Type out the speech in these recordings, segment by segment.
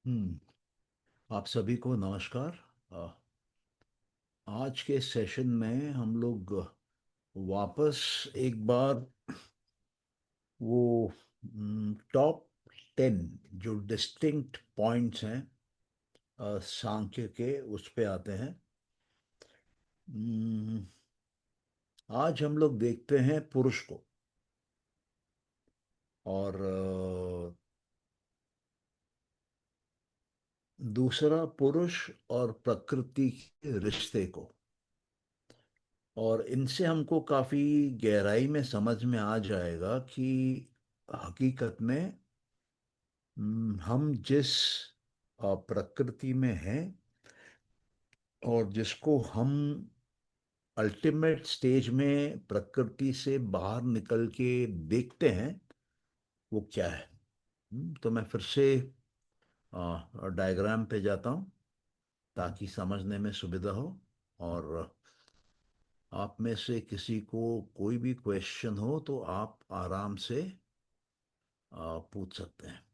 आप सभी को नमस्कार। अ, आज के सेशन में हम लोग वापस एक बार वो टॉप 10 जो डिस्टिंक्ट पॉइंट्स हैं सांख्य के, उस पे आते हैं। हम्म, आज हम लोग देखते हैं पुरुष को, और दूसरा पुरुष और प्रकृति के रिश्ते को। और इनसे हमको काफी गहराई में समझ में आ जाएगा कि हकीकत में हम जिस प्रकृति में हैं और जिसको हम अल्टीमेट स्टेज में प्रकृति से बाहर निकल के देखते हैं, वो क्या है। तो मैं फिर से डायग्राम पे जाता हूँ ताकि समझने में सुविधा हो। और आप में से किसी को कोई भी क्वेश्चन हो तो आप आराम से पूछ सकते हैं।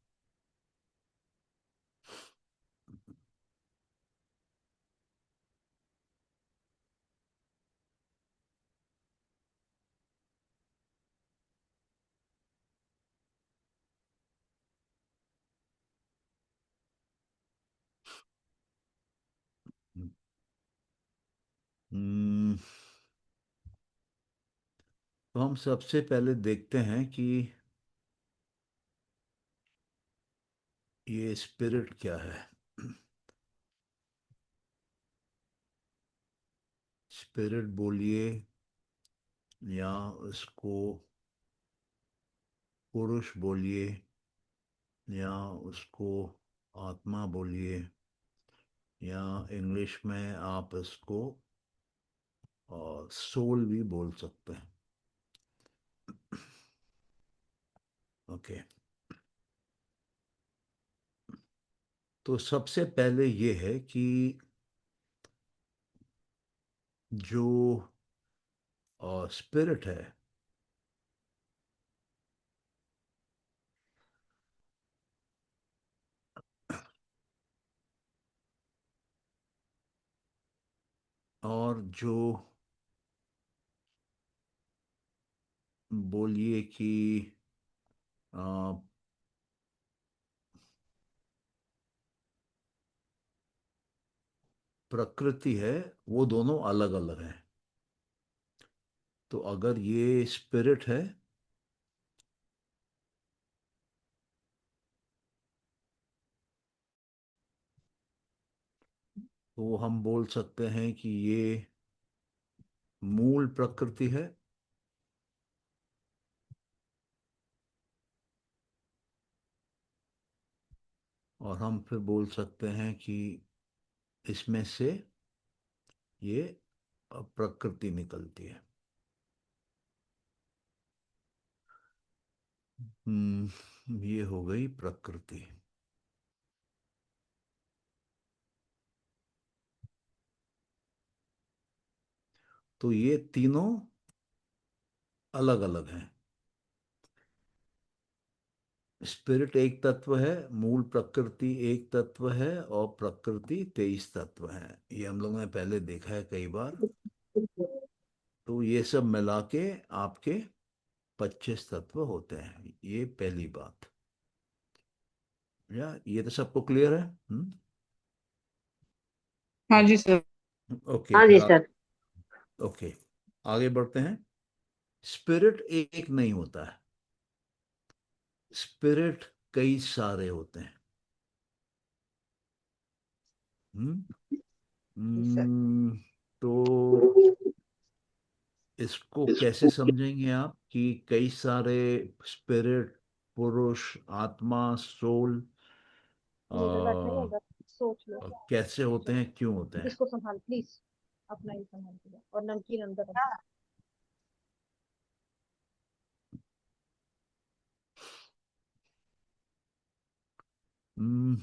हम्म, तो हम सबसे पहले देखते हैं कि ये स्पिरिट क्या है। स्पिरिट बोलिए या उसको पुरुष बोलिए या उसको आत्मा बोलिए, या इंग्लिश में आप इसको सोल भी बोल सकते हैं। ओके। तो सबसे पहले ये है कि जो स्पिरिट है, और जो बोलिए कि अ, प्रकृति है, वो दोनों अलग अलग हैं। तो अगर ये स्पिरिट है तो हम बोल सकते हैं कि ये मूल प्रकृति है। और हम फिर बोल सकते हैं कि इसमें से ये प्रकृति निकलती है। ये हो गई प्रकृति। तो ये तीनों अलग अलग हैं। स्पिरिट एक तत्व है, मूल प्रकृति एक तत्व है, और प्रकृति 23 तत्व है। ये हम लोगों ने पहले देखा है कई बार। तो ये सब मिला के आपके 25 तत्व होते हैं। ये पहली बात। या ये तो सबको क्लियर है। हाँ जी सर। ओके हाँ फिर जी सर। ओके, आगे बढ़ते हैं। स्पिरिट एक नहीं होता है, स्पिरिट कई सारे होते हैं। हम्म जी सर। तो इसको कैसे समझेंगे आप कि कई सारे स्पिरिट, पुरुष, आत्मा, सोल इधर बैठना ही होगा, सोच लो। कैसे होते हैं, क्यों होते हैं। इसको संभाल प्लीज, अपना ही संभाल के जाओ। और नमकीन अंदर रख। हम्म,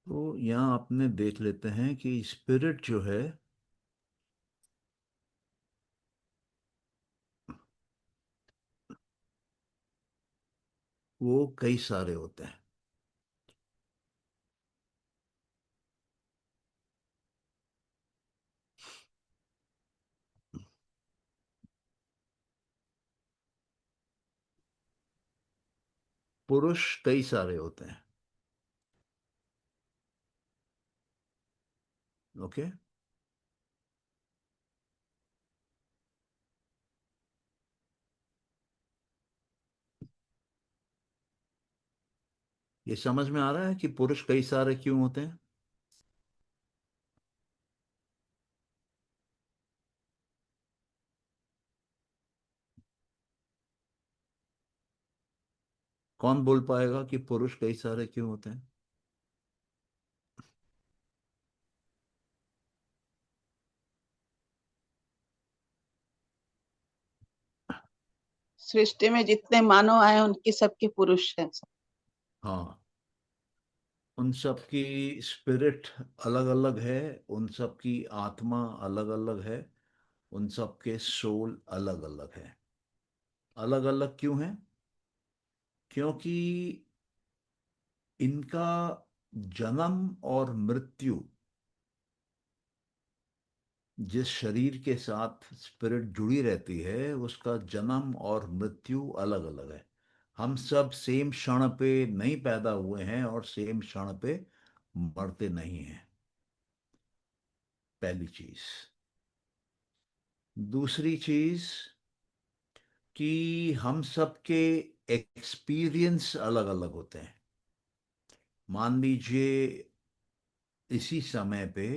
तो यहाँ आपने देख लेते हैं कि स्पिरिट जो है वो कई सारे होते हैं। पुरुष कई सारे होते हैं। ओके। ये समझ में आ रहा है कि पुरुष कई सारे क्यों होते हैं? कौन बोल पाएगा कि पुरुष कई सारे क्यों होते हैं? सृष्टि में जितने मानव आए उनके सबके पुरुष हैं। हाँ, उन सब की स्पिरिट अलग अलग है, उन सब की आत्मा अलग अलग है, उन सब के सोल अलग अलग है। अलग अलग क्यों है? क्योंकि इनका जन्म और मृत्यु, जिस शरीर के साथ स्पिरिट जुड़ी रहती है उसका जन्म और मृत्यु अलग अलग है। हम सब सेम क्षण पे नहीं पैदा हुए हैं और सेम क्षण पे मरते नहीं हैं। पहली चीज। दूसरी चीज कि हम सब के एक्सपीरियंस अलग अलग होते हैं। मान लीजिए इसी समय पे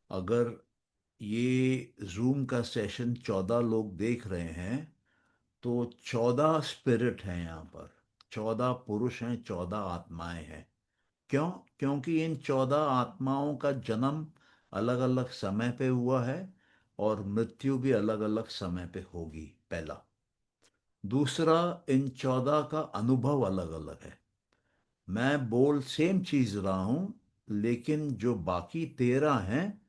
अगर ये जूम का सेशन 14 लोग देख रहे हैं तो 14 स्पिरिट हैं यहाँ पर। 14 पुरुष हैं, 14 आत्माएं हैं। क्यों? क्योंकि इन 14 आत्माओं का जन्म अलग अलग समय पे हुआ है और मृत्यु भी अलग अलग समय पे होगी, पहला। दूसरा, इन 14 का अनुभव अलग अलग है। मैं बोल सेम चीज रहा हूं, लेकिन जो बाकी 13 हैं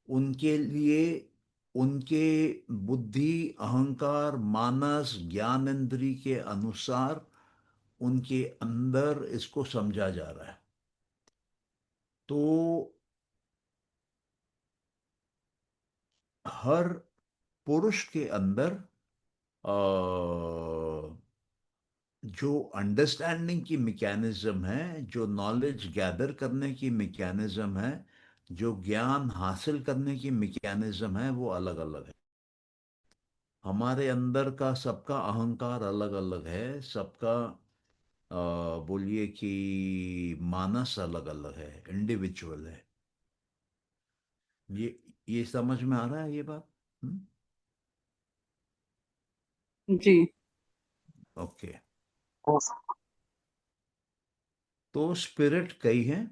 उनके लिए उनके बुद्धि, अहंकार, मानस, ज्ञानेंद्री के अनुसार उनके अंदर इसको समझा जा रहा है। तो हर पुरुष के अंदर अ, जो अंडरस्टैंडिंग की मैकेनिज्म है, जो नॉलेज गैदर करने की मैकेनिज्म है, जो ज्ञान हासिल करने की मैकेनिज्म है, वो अलग अलग है। हमारे अंदर का सबका अहंकार अलग अलग है, सबका बोलिए कि मानस अलग अलग है, इंडिविजुअल है। ये ये समझ में आ रहा है ये बात? जी। ओके। तो स्पिरिट कई हैं,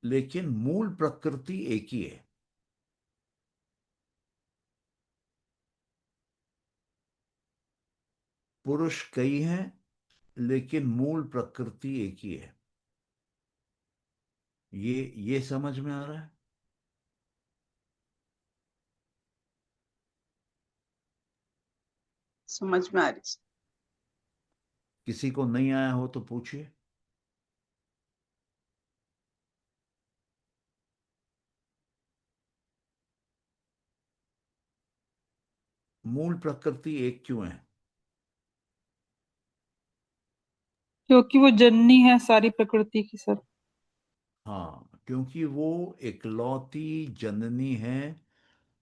लेकिन मूल प्रकृति एक ही है। पुरुष कई हैं, लेकिन मूल प्रकृति एक ही है। ये समझ में आ रहा है? समझ में आ रही। किसी को नहीं आया हो तो पूछिए। मूल प्रकृति एक क्यों है? क्योंकि वो जननी है सारी प्रकृति की सर। हाँ, क्योंकि वो इकलौती जननी है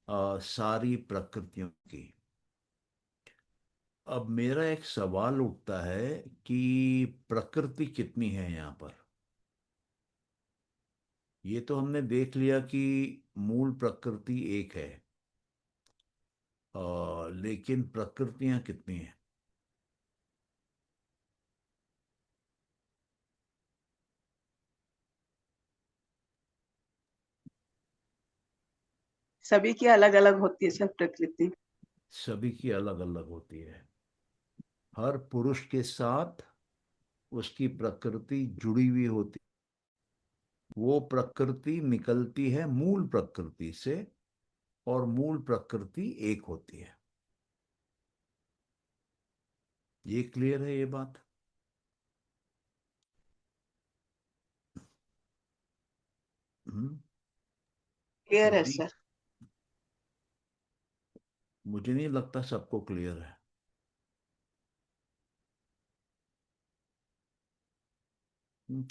सारी प्रकृतियों की। अब मेरा एक सवाल उठता है कि प्रकृति कितनी है यहाँ पर? ये तो हमने देख लिया कि मूल प्रकृति एक है, लेकिन प्रकृतियां कितनी हैं? सभी की अलग अलग होती है सर प्रकृति। सभी की अलग अलग होती है। हर पुरुष के साथ उसकी प्रकृति जुड़ी हुई होती। वो प्रकृति निकलती है मूल प्रकृति से, और मूल प्रकृति एक होती है। ये क्लियर है ये बात? हम्म। क्लियर है अभी सर। मुझे नहीं लगता सबको क्लियर है।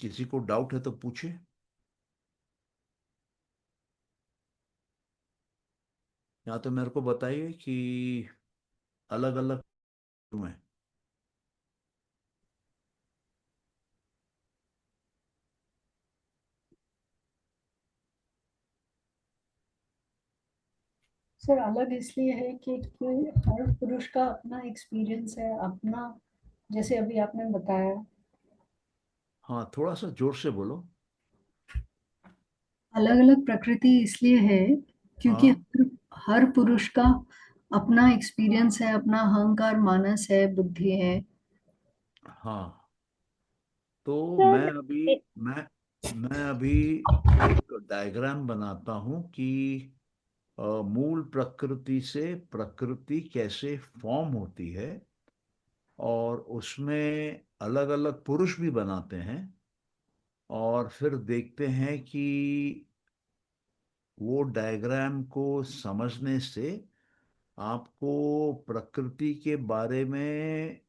किसी को डाउट है तो पूछे। या तो मेरे को बताइए कि अलग अलग क्यों है। सर अलग इसलिए है कि हर पुरुष का अपना एक्सपीरियंस है, अपना, जैसे अभी आपने बताया। हाँ, थोड़ा सा जोर से बोलो। अलग अलग प्रकृति इसलिए है क्योंकि हाँ हर पुरुष का अपना एक्सपीरियंस है, अपना अहंकार, मानस है, बुद्धि है। हाँ, तो सर मैं मैं अभी एक डायग्राम बनाता हूँ कि मूल प्रकृति से प्रकृति कैसे फॉर्म होती है, और उसमें अलग अलग पुरुष भी बनाते हैं, और फिर देखते हैं कि वो डायग्राम को समझने से आपको प्रकृति के बारे में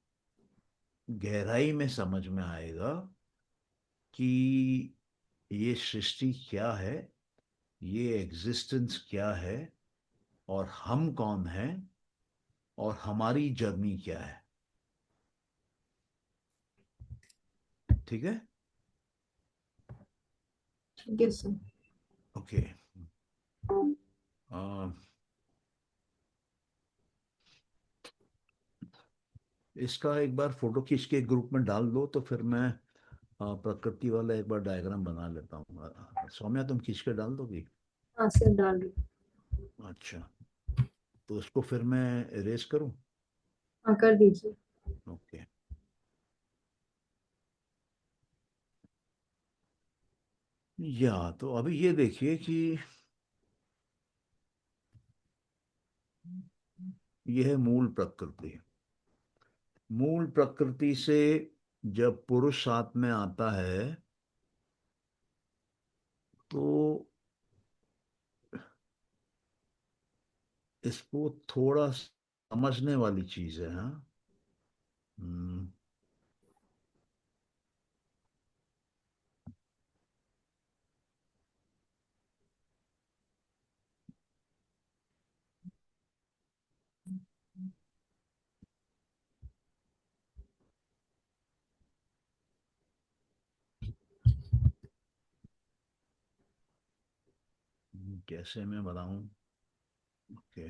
गहराई में समझ में आएगा कि ये सृष्टि क्या है, ये एग्जिस्टेंस क्या है, और हम कौन हैं, और हमारी जर्नी क्या है। ठीक है। ठीक है सर। ओके। आ, इसका एक बार फोटो खींच के ग्रुप में डाल दो, तो फिर मैं प्रकृति वाला एक बार डायग्राम बना लेता हूँ। सौम्या, तुम खींच के डाल दोगी? हाँ सर, डाल रही। अच्छा, तो उसको फिर मैं इरेज करूँ? हाँ, कर दीजिए। ओके। या तो अभी ये देखिए कि यह है मूल प्रकृति। मूल प्रकृति से जब पुरुष साथ में आता है, तो इसको थोड़ा समझने वाली चीज है। हाँ। हम्म, कैसे मैं बताऊं? ओके।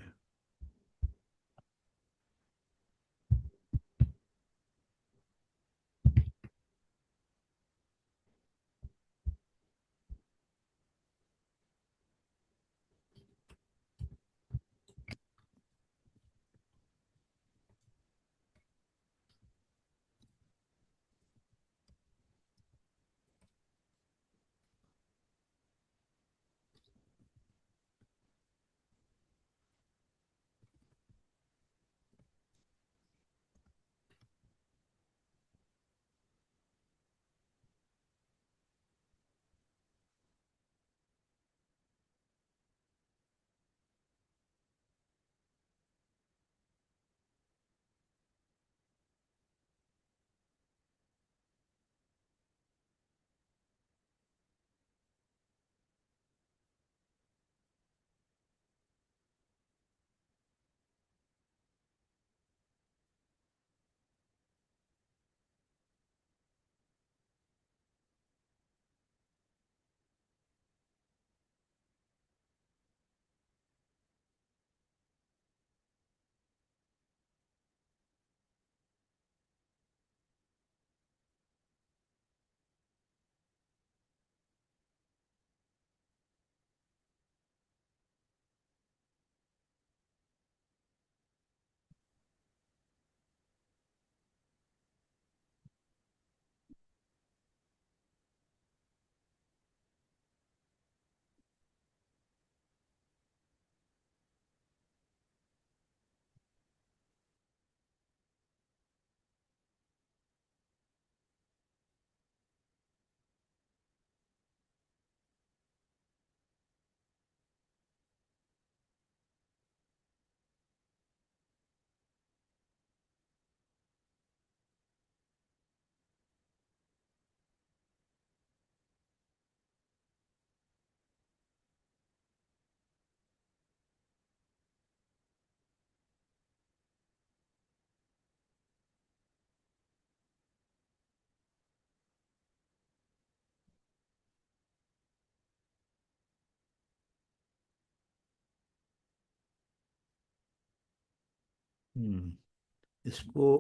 इसको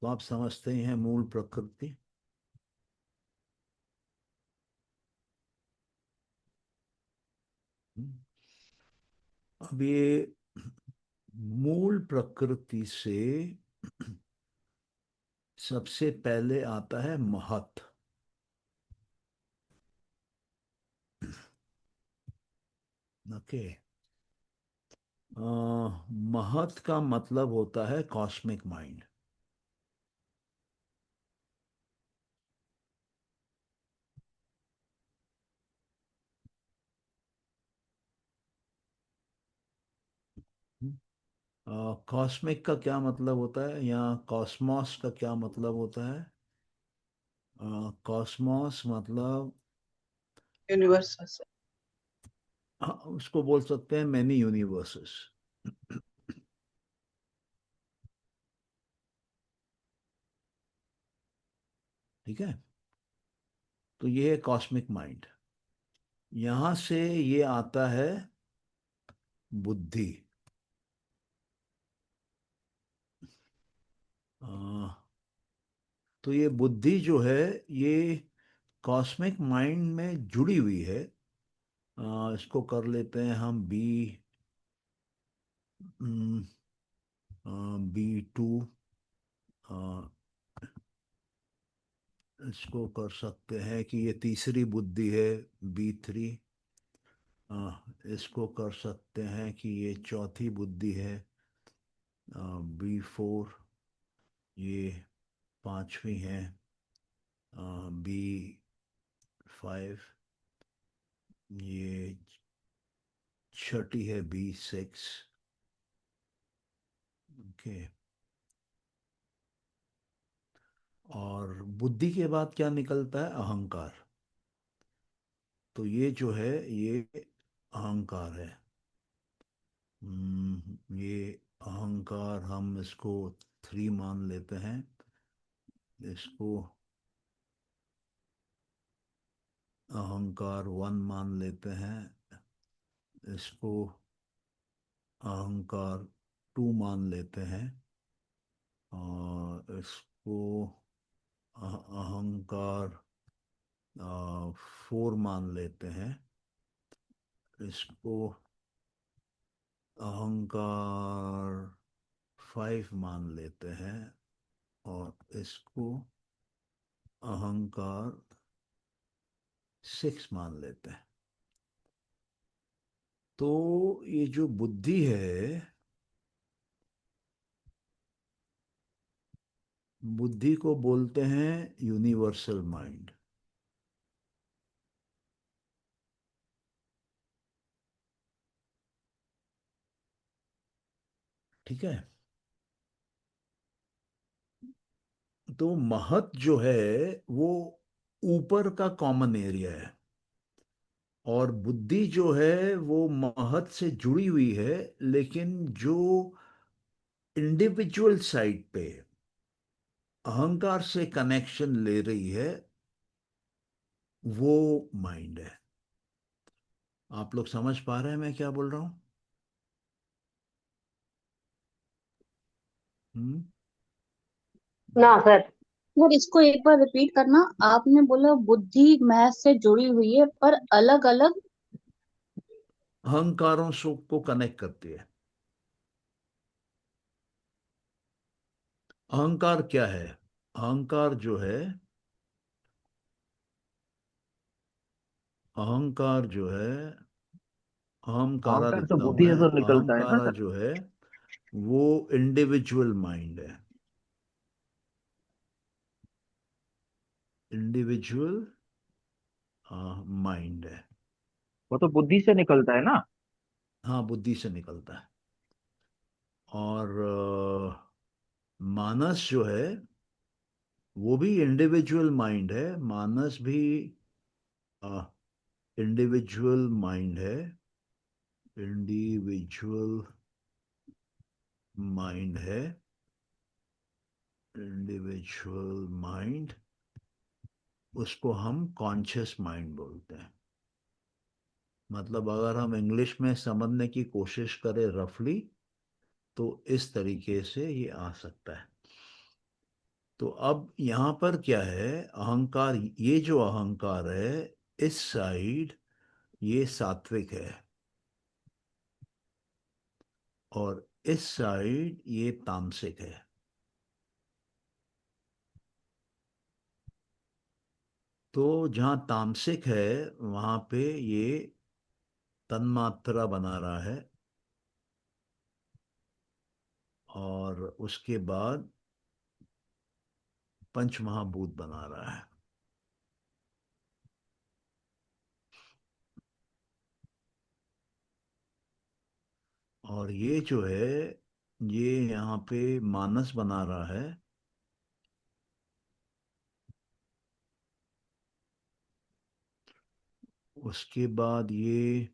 तो आप समझते ही हैं, मूल प्रकृति। हम्म, अब ये मूल प्रकृति से सबसे पहले आता है महत। ओके। महत का मतलब होता है कॉस्मिक माइंड। कॉस्मिक का क्या मतलब होता है, या कॉस्मोस का क्या मतलब होता है? कॉस्मोस मतलब, यूनिवर्स। हाँ, उसको बोल सकते हैं मैनी यूनिवर्सेस। ठीक है। तो ये है कॉस्मिक माइंड। यहां से ये आता है बुद्धि। अ, तो ये बुद्धि जो है, ये कॉस्मिक माइंड में जुड़ी हुई है। इसको कर लेते हैं हम B2। इसको कर सकते हैं कि ये तीसरी बुद्धि है, B3। इसको कर सकते हैं कि ये चौथी बुद्धि है, B4। ये पांचवी है, B5। ये छठी है, B6। ओके। और बुद्धि के बाद क्या निकलता है? अहंकार। तो ये जो है, ये अहंकार है। ये अहंकार, हम इसको 3 मान लेते हैं। इसको अहंकार 1 मान लेते हैं। इसको अहंकार 2 मान लेते हैं। और इसको अहंकार 4 मान लेते हैं। इसको अहंकार 5 मान लेते हैं। और इसको अहंकार 6 मान लेते हैं। तो ये जो बुद्धि है, बुद्धि को बोलते हैं यूनिवर्सल माइंड। ठीक है। तो महत जो है, वो ऊपर का कॉमन एरिया है। और बुद्धि जो है वो महत से जुड़ी हुई है, लेकिन जो इंडिविजुअल साइड पे अहंकार से कनेक्शन ले रही है, वो माइंड है। आप लोग समझ पा रहे हैं मैं क्या बोल रहा हूं? हम्म। ना सर। सर इसको एक बार रिपीट करना। आपने बोला बुद्धि महज से जुड़ी हुई है पर अलग अलग। अहंकारों से को कनेक्ट करती है। अहंकार क्या है? अहंकार जो है, अहंकार जो है, अहंकारा अहंकार तो लिखता हूं बुद्धि मैं। से तो निकलता है ना अहंकारा सर। जो है, वो इंडिविजुअल माइंड है। इंडिविजुअल माइंड है। वो तो बुद्धि से निकलता है ना। हाँ, बुद्धि से निकलता है। और मानस जो है, वो भी इंडिविजुअल माइंड है। मानस भी इंडिविजुअल माइंड है। इंडिविजुअल माइंड है। इंडिविजुअल माइंड, उसको हम कॉन्शियस माइंड बोलते हैं। मतलब अगर हम इंग्लिश में समझने की कोशिश करें रफली, तो इस तरीके से ये आ सकता है। तो अब यहां पर क्या है, अहंकार, ये जो अहंकार है इस साइड ये सात्विक है, और इस साइड ये तामसिक है। तो जहां तामसिक है वहां पे ये तन्मात्रा बना रहा है, और उसके बाद पंच महाभूत बना रहा है। और ये जो है ये यहाँ पे मानस बना रहा है, उसके बाद ये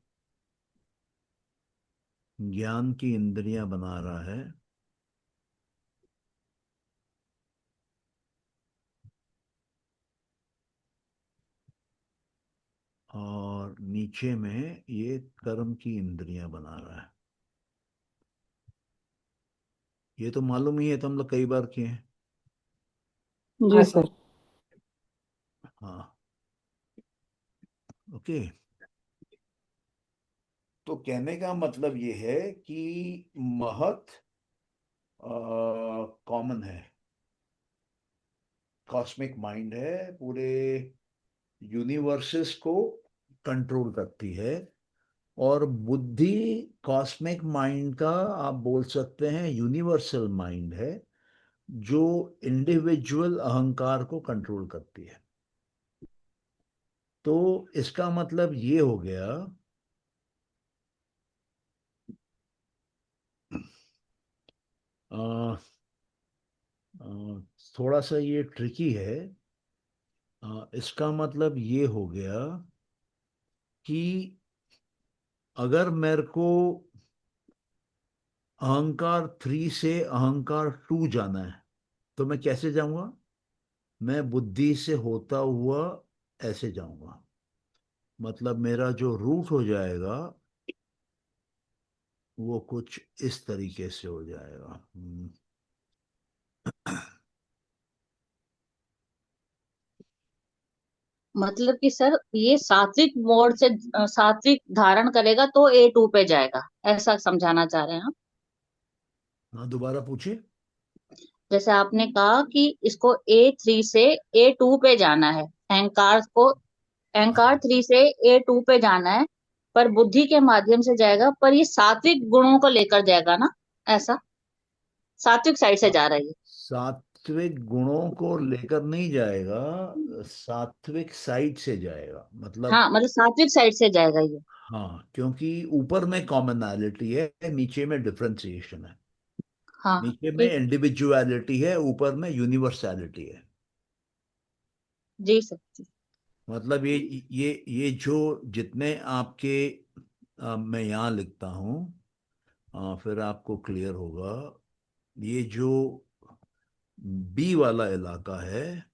ज्ञान की इंद्रियां बना रहा है, और नीचे में ये कर्म की इंद्रियां बना रहा है। ये तो मालूम ही है, तो हम लोग कई बार किए हैं। जी सर। हाँ, ओके। तो कहने का मतलब ये है कि महत कॉमन है, कॉस्मिक माइंड है, पूरे यूनिवर्सेस को कंट्रोल करती है। और बुद्धि कॉस्मिक माइंड का आप बोल सकते हैं यूनिवर्सल माइंड है, जो इंडिविजुअल अहंकार को कंट्रोल करती है। तो इसका मतलब ये हो गया, आ, थोड़ा सा ये ट्रिकी है। इसका मतलब ये हो गया कि अगर मेरे को अहंकार 3 से अहंकार 2 जाना है, तो मैं कैसे जाऊंगा? मैं बुद्धि से होता हुआ ऐसे जाऊंगा। मतलब मेरा जो रूट हो जाएगा वो कुछ इस तरीके से हो जाएगा। मतलब कि सर ये सात्विक मोड से सात्विक धारण करेगा तो A2 पे जाएगा, ऐसा समझाना चाह रहे हैं आप? हाँ, दोबारा पूछिए। जैसे आपने कहा कि इसको A3 से A2 पे जाना है, अहंकार हाँ, 3 से A2 पे जाना है, पर बुद्धि के माध्यम से जाएगा, पर ये सात्विक गुणों को लेकर जाएगा ना, ऐसा सात्विक साइड से जा रही है। सात्विक गुणों को लेकर नहीं जाएगा, सात्विक साइड से जाएगा, मतलब। हाँ मतलब सात्विक साइड से जाएगा ये। हाँ, क्योंकि ऊपर में कॉमनैलिटी है, नीचे में डिफरेंशिएशन है। हाँ नीचे में ठीक है। इंडिविजुअलिटी है, ऊपर में यूनिवर्सैलिटी है। जी सर जी। मतलब ये जो जितने आपके मैं यहाँ लिखता हूँ, फिर आपको क्लियर होगा। ये जो बी वाला इलाका है,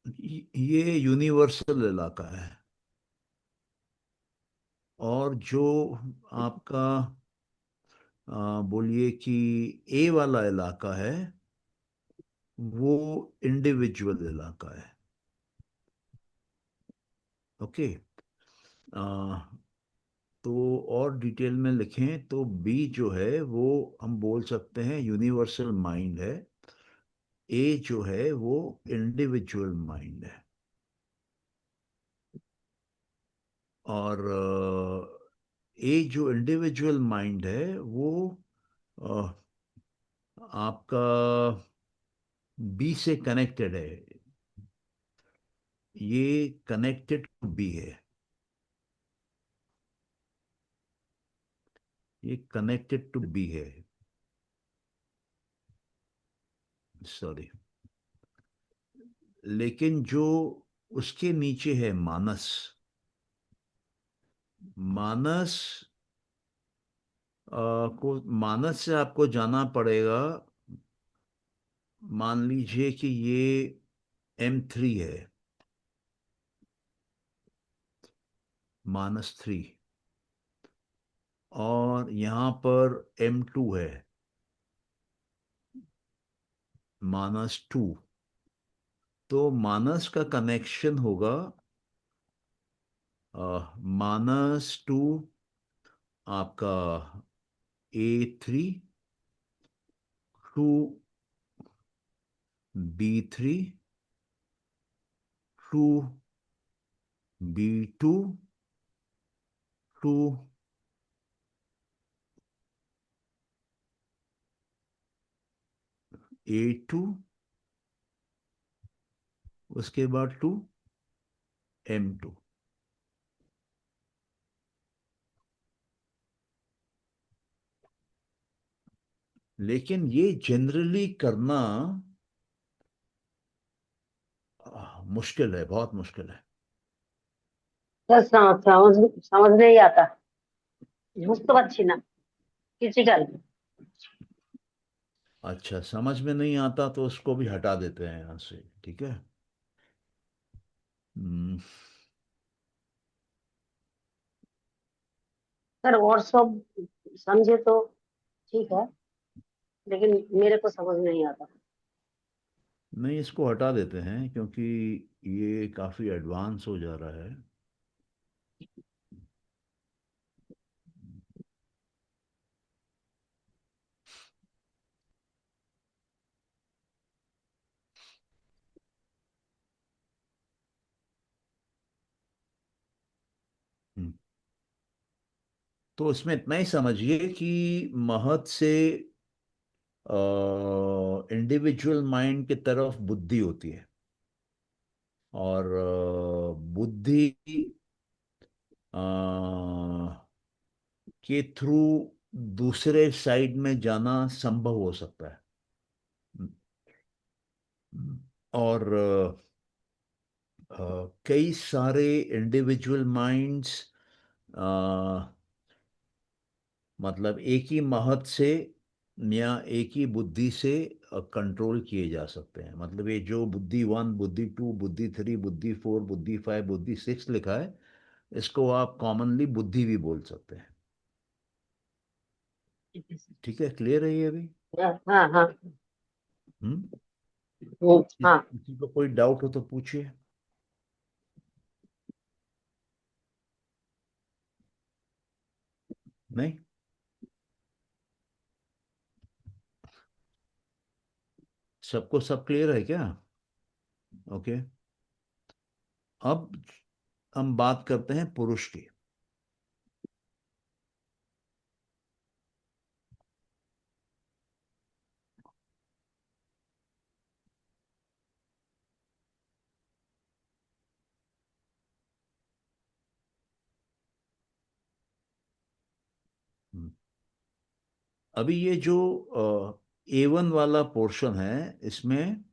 ये यूनिवर्सल इलाका है। और जो आपका बोलिए कि ए वाला इलाका है, वो इंडिविजुअल इलाका है। ओके। तो और डिटेल में लिखें तो बी जो है वो हम बोल सकते हैं यूनिवर्सल माइंड है, ए जो है वो इंडिविजुअल माइंड है। और ए जो इंडिविजुअल माइंड है वो अ, आपका बी से कनेक्टेड है, ये कनेक्टेड टू बी है, ये कनेक्टेड टू बी है। सॉरी, लेकिन जो उसके नीचे है मानस, मानस को मानस से आपको जाना पड़ेगा। मान लीजिए कि ये M3 है, मानस 3। और यहाँ पर M2 है, -2। तो मानस का कनेक्शन होगा -2 आपका A3 to B3 to B2 to A2, उसके बाद टू M2। लेकिन ये जनरली करना मुश्किल है, बहुत मुश्किल है। सर समझ समझ नहीं आता, বুঝতে পারছি না ফিজিক্যাল। अच्छा, समझ में नहीं आता तो उसको भी हटा देते हैं यहाँ से, ठीक है। हम्म, सर और सब समझे तो ठीक है, लेकिन मेरे को समझ नहीं आता। नहीं, इसको हटा देते हैं क्योंकि ये काफी एडवांस हो जा रहा है। हम्म, तो उसमें इतना ही समझिए कि महत से इंडिविजुअल माइंड की तरफ बुद्धि होती है, और बुद्धि अ, के थ्रू दूसरे साइड में जाना संभव हो सकता है। और कई सारे इंडिविजुअल माइंड्स मतलब एक ही महत से या एक ही बुद्धि से कंट्रोल किए जा सकते हैं। मतलब ये जो बुद्धि 1, बुद्धि 2, बुद्धि 3, बुद्धि 4, बुद्धि 5, बुद्धि 6 लिखा है, इसको आप कॉमनली बुद्धि भी बोल सकते हैं। ठीक है, क्लियर है ये अभी? हाँ हाँ हाँ। हम्म। हाँ। किसी को कोई डाउट हो तो पूछिए। नहीं? सबको सब क्लियर है क्या? ओके। अब हम बात करते हैं पुरुष की। हम्म। अभी ये जो A1 वाला पोर्शन है, इसमें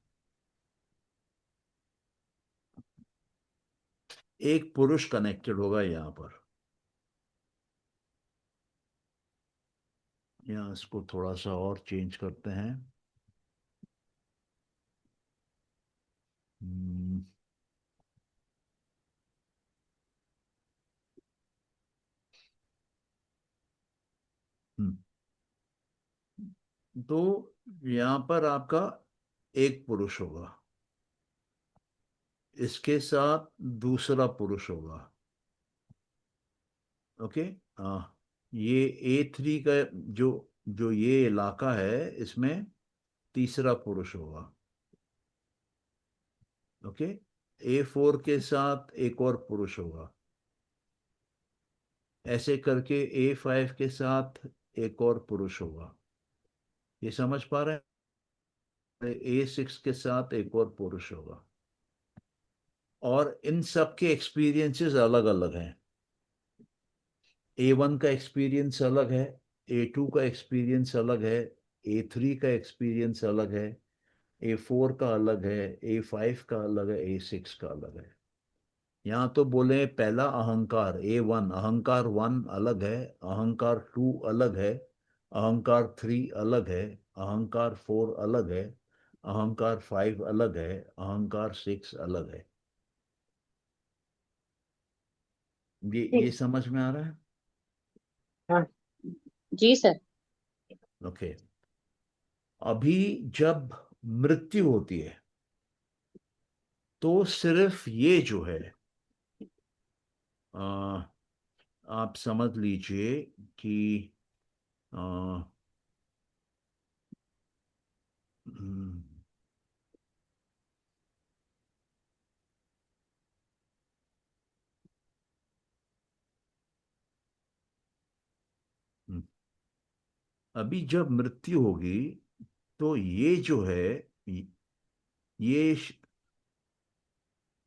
एक पुरुष कनेक्टेड होगा यहाँ पर। यहाँ इसको थोड़ा सा और चेंज करते हैं। हम्म, हम्म। तो यहाँ पर आपका एक पुरुष होगा, इसके साथ दूसरा पुरुष होगा। ओके। ये A3 का जो जो ये इलाका है, इसमें तीसरा पुरुष होगा। ओके। A4 के साथ एक और पुरुष होगा, ऐसे करके A5 के साथ एक और पुरुष होगा। ये समझ पा रहे हैं? A6 के साथ एक और पुरुष होगा। और इन सब के एक्सपीरियंसेस अलग अलग हैं। A1 का एक्सपीरियंस अलग है, A2 का एक्सपीरियंस अलग है, A3 का एक्सपीरियंस अलग है, A4 का अलग है, A5 का अलग है, A6 का अलग है। यहाँ तो बोले पहला अहंकार A1, अहंकार 1 अलग है, अहंकार 2 अलग है, अहंकार 3 अलग है, अहंकार 4 अलग है, अहंकार 5 अलग है, अहंकार 6 अलग है। ये ठीक। समझ में आ रहा है? हाँ जी सर। ओके। अभी जब मृत्यु होती है तो सिर्फ ये जो है, आ, आप समझ लीजिए कि आ, हम्म, हम्म, अभी जब मृत्यु होगी तो ये जो है, ये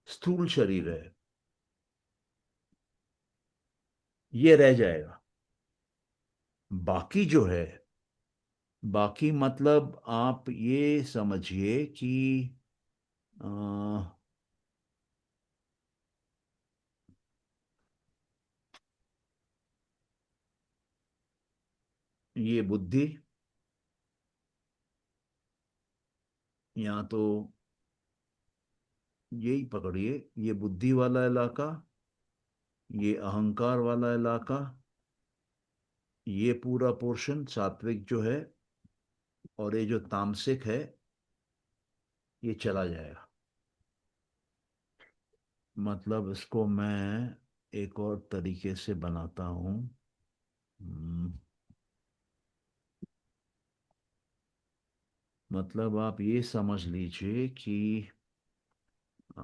स्थूल शरीर है, ये रह जाएगा। बाकी जो है, बाकी मतलब आप ये समझिए कि अ, ये बुद्धि, या तो यही पकड़िए, ये बुद्धि वाला इलाका, ये अहंकार वाला इलाका, ये पूरा पोर्शन सात्विक जो है, और ये जो तामसिक है, ये चला जाएगा। मतलब इसको मैं एक और तरीके से बनाता हूं। हम्म, मतलब आप ये समझ लीजिए कि अ,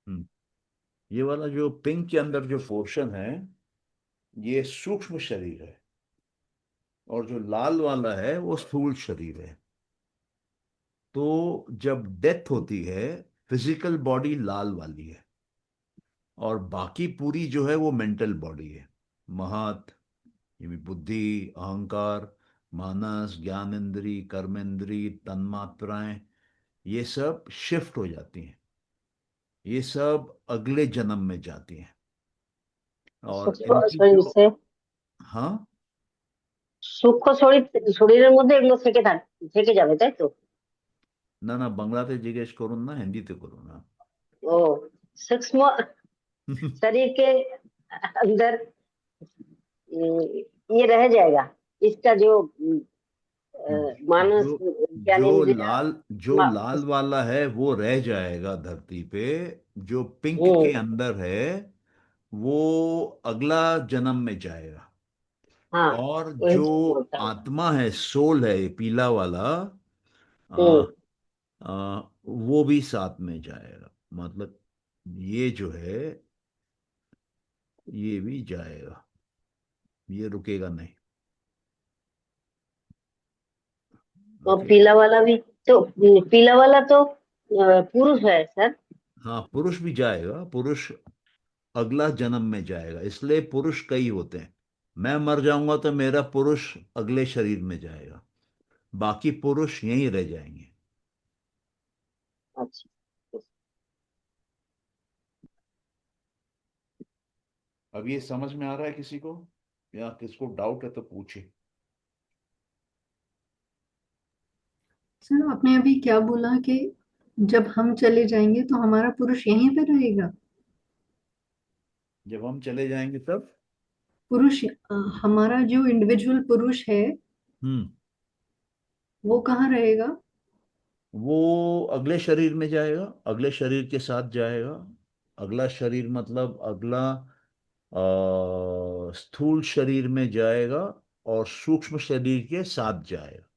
हम्म, ये वाला जो पिंक के अंदर जो पोर्शन है, ये सूक्ष्म शरीर है, और जो लाल वाला है वो स्थूल शरीर है। तो जब डेथ होती है, फिजिकल बॉडी लाल वाली है, और बाकी पूरी जो है वो मेंटल बॉडी है। महत, ये भी बुद्धि, अहंकार, मानस, ज्ञानेंद्री, कर्मेंद्री, तन्मात्राएं, ये सब शिफ्ट हो जाती हैं। ये सब अगले जन्म में जाती हैं, और সূক্ষ্ম इनकी শরীর जो, সে हाँ, সূক্ষ্ম শরীর শরীরের মধ্যে এগুলো থেকে যাবে তাই তো? ना ना, बांग्लाते जिज्ञेस करूँ ना, हिंदी ते करूँ ना। ও, सूक्ष्म शरीर के अंदर ये रह जाएगा, इसका जो मानस, जो ज्ञान जो इंद्रिया। लाल जो मा- लाल वाला है वो रह जाएगा धरती पे। जो पिंक के हम्म। अंदर है वो अगला जन्म में जाएगा। हाँ, और वही जो चीज बोलता हूँ। आत्मा है, सोल है, ये पीला वाला, आ, हम्म। वो भी साथ में जाएगा। मतलब ये जो है, ये भी जाएगा, ये रुकेगा नहीं। और ओके। पीला वाला तो पुरुष है सर। हाँ, पुरुष भी जाएगा, पुरुष अगला जन्म में जाएगा, इसलिए पुरुष कई होते हैं। मैं मर जाऊंगा तो मेरा पुरुष अगले शरीर में जाएगा, बाकी पुरुष यहीं रह जाएंगे। अच्छा। अब ये समझ में आ रहा है किसी को, या किसको डाउट है तो पूछे। सर आपने अभी क्या बोला कि जब हम चले जाएंगे तो हमारा पुरुष यहीं पे रहेगा? जब हम चले जाएंगे तब? पुरुष हमारा जो इंडिविजुअल पुरुष है हम्म। वो कहाँ रहेगा? वो अगले शरीर में जाएगा, अगले शरीर के साथ जाएगा। अगला शरीर मतलब अगला स्थूल शरीर में जाएगा और सूक्ष्म शरीर के साथ जाएगा।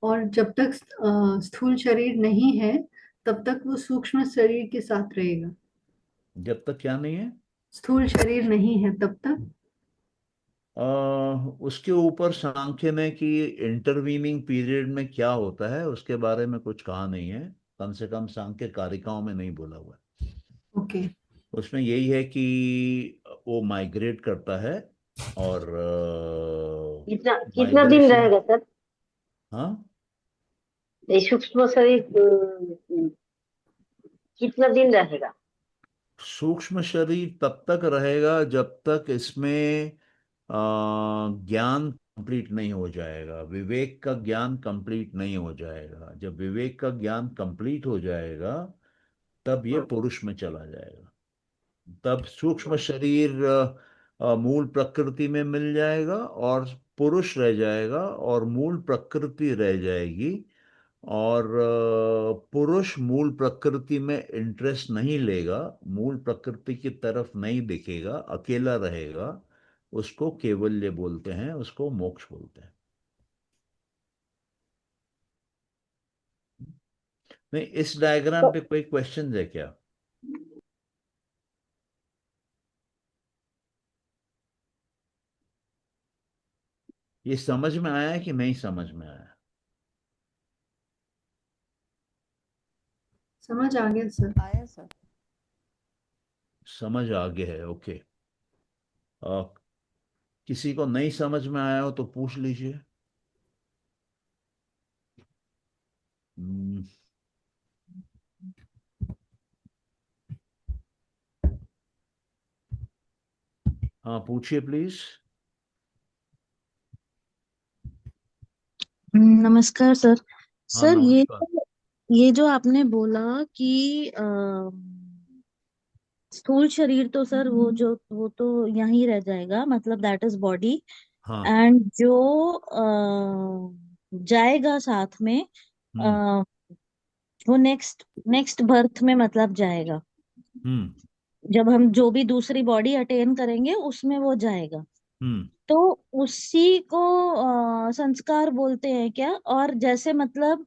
और जब तक स्थूल शरीर नहीं है तब तक वो सूक्ष्म शरीर के साथ रहेगा? जब तक क्या नहीं है? स्थूल शरीर नहीं है तब तक? उसके ऊपर सांख्य ने कि इंटरवीनिंग पीरियड में क्या होता है उसके बारे में कुछ कहा नहीं है, कम से कम सांख्य कारिकाओं में नहीं बोला हुआ है। ओके। उसमें यही है कि वो माइग्रेट करता है, और कितना कितना दिन माइग्रेशन। रहेगा सर? हाँ। ये सूक्ष्म शरीर कितना दिन रहेगा? सूक्ष्म शरीर तब तक रहेगा जब तक इसमें ज्ञान कंप्लीट नहीं हो जाएगा, विवेक का ज्ञान कंप्लीट नहीं हो जाएगा। जब विवेक का ज्ञान कंप्लीट हो जाएगा तब ये हाँ, पुरुष में चला जाएगा। तब सूक्ष्म शरीर मूल प्रकृति में मिल जाएगा और पुरुष रह जाएगा और मूल प्रकृति रह जाएगी। और पुरुष मूल प्रकृति में इंटरेस्ट नहीं लेगा, मूल प्रकृति की तरफ नहीं दिखेगा, अकेला रहेगा। उसको केवल्य बोलते हैं, उसको मोक्ष बोलते हैं। नहीं, इस डायग्राम तो पे कोई क्वेश्चन है क्या? ये समझ में आया है कि नहीं समझ में आया? समझ आ गया सर। आया सर। समझ आगे है, ओके। किसी को नहीं समझ में आया हो तो पूछ लीजिए। हम्म, हाँ पूछिए प्लीज। नमस्कार सर। हाँ सर नमस्कार। ये जो आपने बोला कि स्थूल शरीर तो सर वो तो यहीं रह जाएगा, मतलब दैट इज बॉडी। हाँ। एंड जो जाएगा साथ में, हम्म। अ, वो नेक्स्ट नेक्स्ट बर्थ में मतलब जाएगा। हम्म। जब हम जो भी दूसरी बॉडी अटेन करेंगे उसमें वो जाएगा। हम्म। तो उसी को संस्कार बोलते हैं क्या? और जैसे मतलब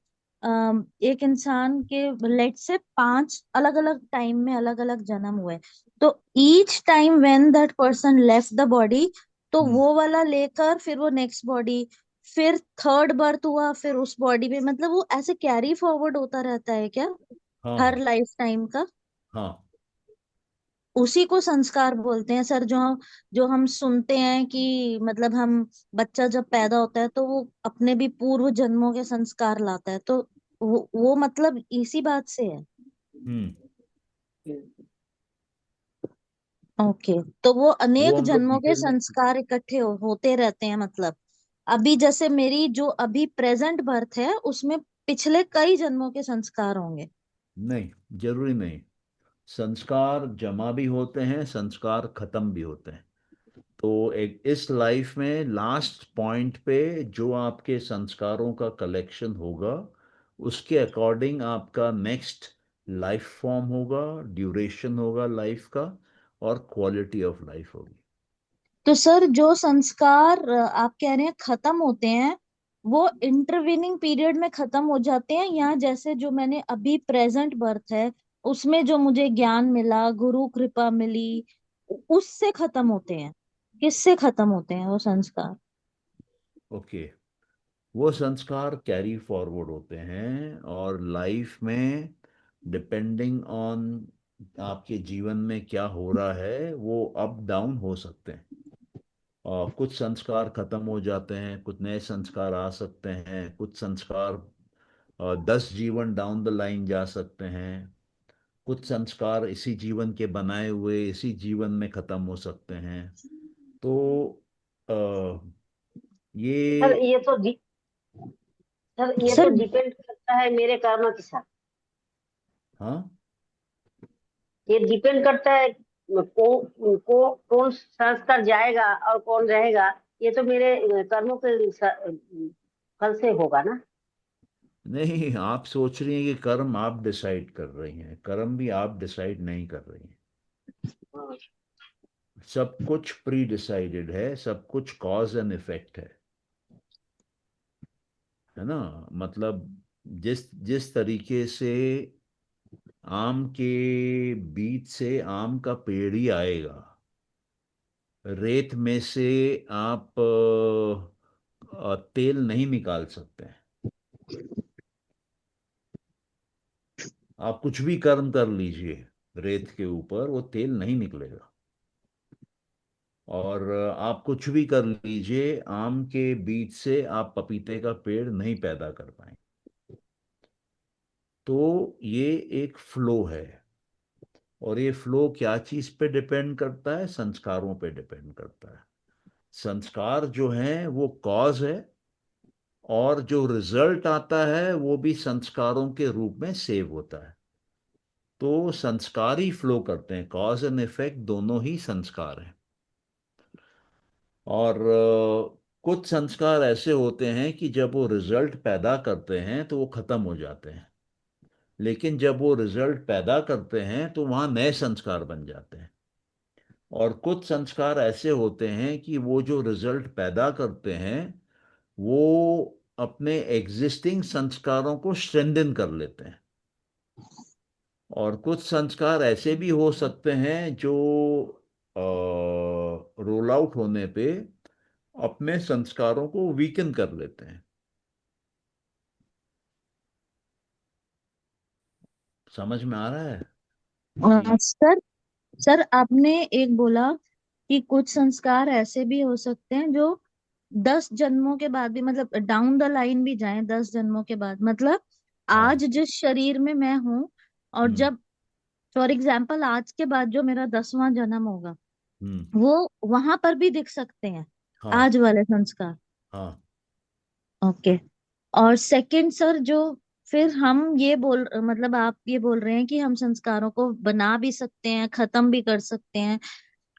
एक इंसान के लेट से 5 अलग अलग टाइम में अलग अलग जन्म हुए, तो each time when that person left the body, तो हम्म। वो वाला लेकर फिर वो नेक्स्ट बॉडी, फिर थर्ड बर्थ हुआ, फिर उस बॉडी में, मतलब वो ऐसे कैरी फॉरवर्ड होता रहता है क्या हाँ हर हाँ लाइफ टाइम का? हाँ। उसी को संस्कार बोलते हैं सर। जो हम सुनते हैं कि मतलब हम, बच्चा जब पैदा होता है तो वो अपने भी पूर्व जन्मों के संस्कार लाता है, तो वो मतलब इसी बात से है। हम्म। ओके। तो वो वो अनेक हम लोग जन्मों के डिटेल में। संस्कार इकट्ठे होते रहते हैं, मतलब अभी जैसे मेरी जो अभी प्रेजेंट बर्थ है उसमें पिछले कई जन्मों के संस्कार होंगे। नहीं, जरूरी नहीं। संस्कार जमा भी होते हैं, संस्कार खत्म भी होते हैं। तो एक इस लाइफ में लास्ट पॉइंट पे जो आपके संस्कारों का कलेक्शन होगा उसके अकॉर्डिंग आपका नेक्स्ट लाइफ फॉर्म होगा, ड्यूरेशन होगा लाइफ का, और क्वालिटी ऑफ लाइफ होगी। तो सर जो संस्कार आप कह रहे हैं खत्म होते हैं, वो इंटरवीनिंग पीरियड में खत्म हो जाते हैं, या जैसे जो मैंने अभी प्रेजेंट बर्थ है उसमें जो मुझे ज्ञान मिला, गुरु कृपा मिली, उससे खत्म होते हैं? किससे खत्म होते हैं वो संस्कार? ओके। वो संस्कार कैरी फॉरवर्ड होते हैं, और लाइफ में डिपेंडिंग ऑन आपके जीवन में क्या हो रहा है वो अप डाउन हो सकते हैं। कुछ संस्कार खत्म हो जाते हैं, कुछ नए संस्कार आ सकते हैं, कुछ संस्कार 10 जीवन डाउन द लाइन जा सकते हैं, कुछ संस्कार इसी जीवन के बनाए हुए इसी जीवन में खत्म हो सकते हैं। तो अ, सर ये ये तो सर ये तो सर डिपेंड करता है मेरे कर्म के साथ। हाँ, ये डिपेंड करता है कौन संस्कार जाएगा और कौन रहेगा। ये तो मेरे कर्मों के फल से होगा ना। नहीं, आप सोच रही हैं कि कर्म आप डिसाइड कर रही हैं, कर्म भी आप डिसाइड नहीं कर रही हैं। हाँ। सब कुछ प्री डिसाइडेड है, सब कुछ कॉज एंड इफेक्ट है ना। मतलब जिस जिस तरीके से आम के बीज से आम का पेड़ ही आएगा, रेत में से आप तेल नहीं निकाल सकते हैं। आप कुछ भी कर्म कर लीजिए रेत के ऊपर, वो तेल नहीं निकलेगा। और आप कुछ भी कर लीजिए, आम के बीज से आप पपीते का पेड़ नहीं पैदा कर पाएंगे। तो ये एक फ्लो है, और ये फ्लो क्या चीज पे डिपेंड करता है? संस्कारों पे डिपेंड करता है। संस्कार जो है वो कॉज है, और जो रिजल्ट आता है वो भी संस्कारों के रूप में सेव होता है। तो संस्कार ही फ्लो करते हैं, कॉज एंड इफेक्ट दोनों ही संस्कार हैं। और कुछ संस्कार ऐसे होते हैं कि जब वो रिजल्ट पैदा करते हैं तो वो खत्म हो जाते हैं, लेकिन जब वो रिजल्ट पैदा करते हैं तो वहां नए संस्कार बन जाते हैं। और कुछ संस्कार ऐसे होते हैं कि वो जो रिजल्ट पैदा करते हैं वो अपने एग्जिस्टिंग संस्कारों को स्ट्रेंथन कर लेते हैं। और कुछ संस्कार ऐसे भी हो सकते हैं जो रोल आउट होने पे अपने संस्कारों को वीकन कर लेते हैं। समझ में आ रहा है कि सर सर आपने एक बोला कि कुछ संस्कार ऐसे भी हो सकते हैं जो 10 जन्मों के बाद भी, मतलब डाउन द लाइन भी जाएं 10 जन्मों के बाद, मतलब हाँ। आज जिस शरीर में मैं हूं, और हम्म। जब फॉर एग्जाम्पल आज के बाद जो मेरा 10वां जन्म होगा, हम्म। वो वहां पर भी दिख सकते हैं हाँ। आज वाले संस्कार। हाँ। ओके। और सेकंड सर, जो फिर हम ये मतलब आप ये बोल रहे हैं कि हम संस्कारों को बना भी सकते हैं, खत्म भी कर सकते हैं,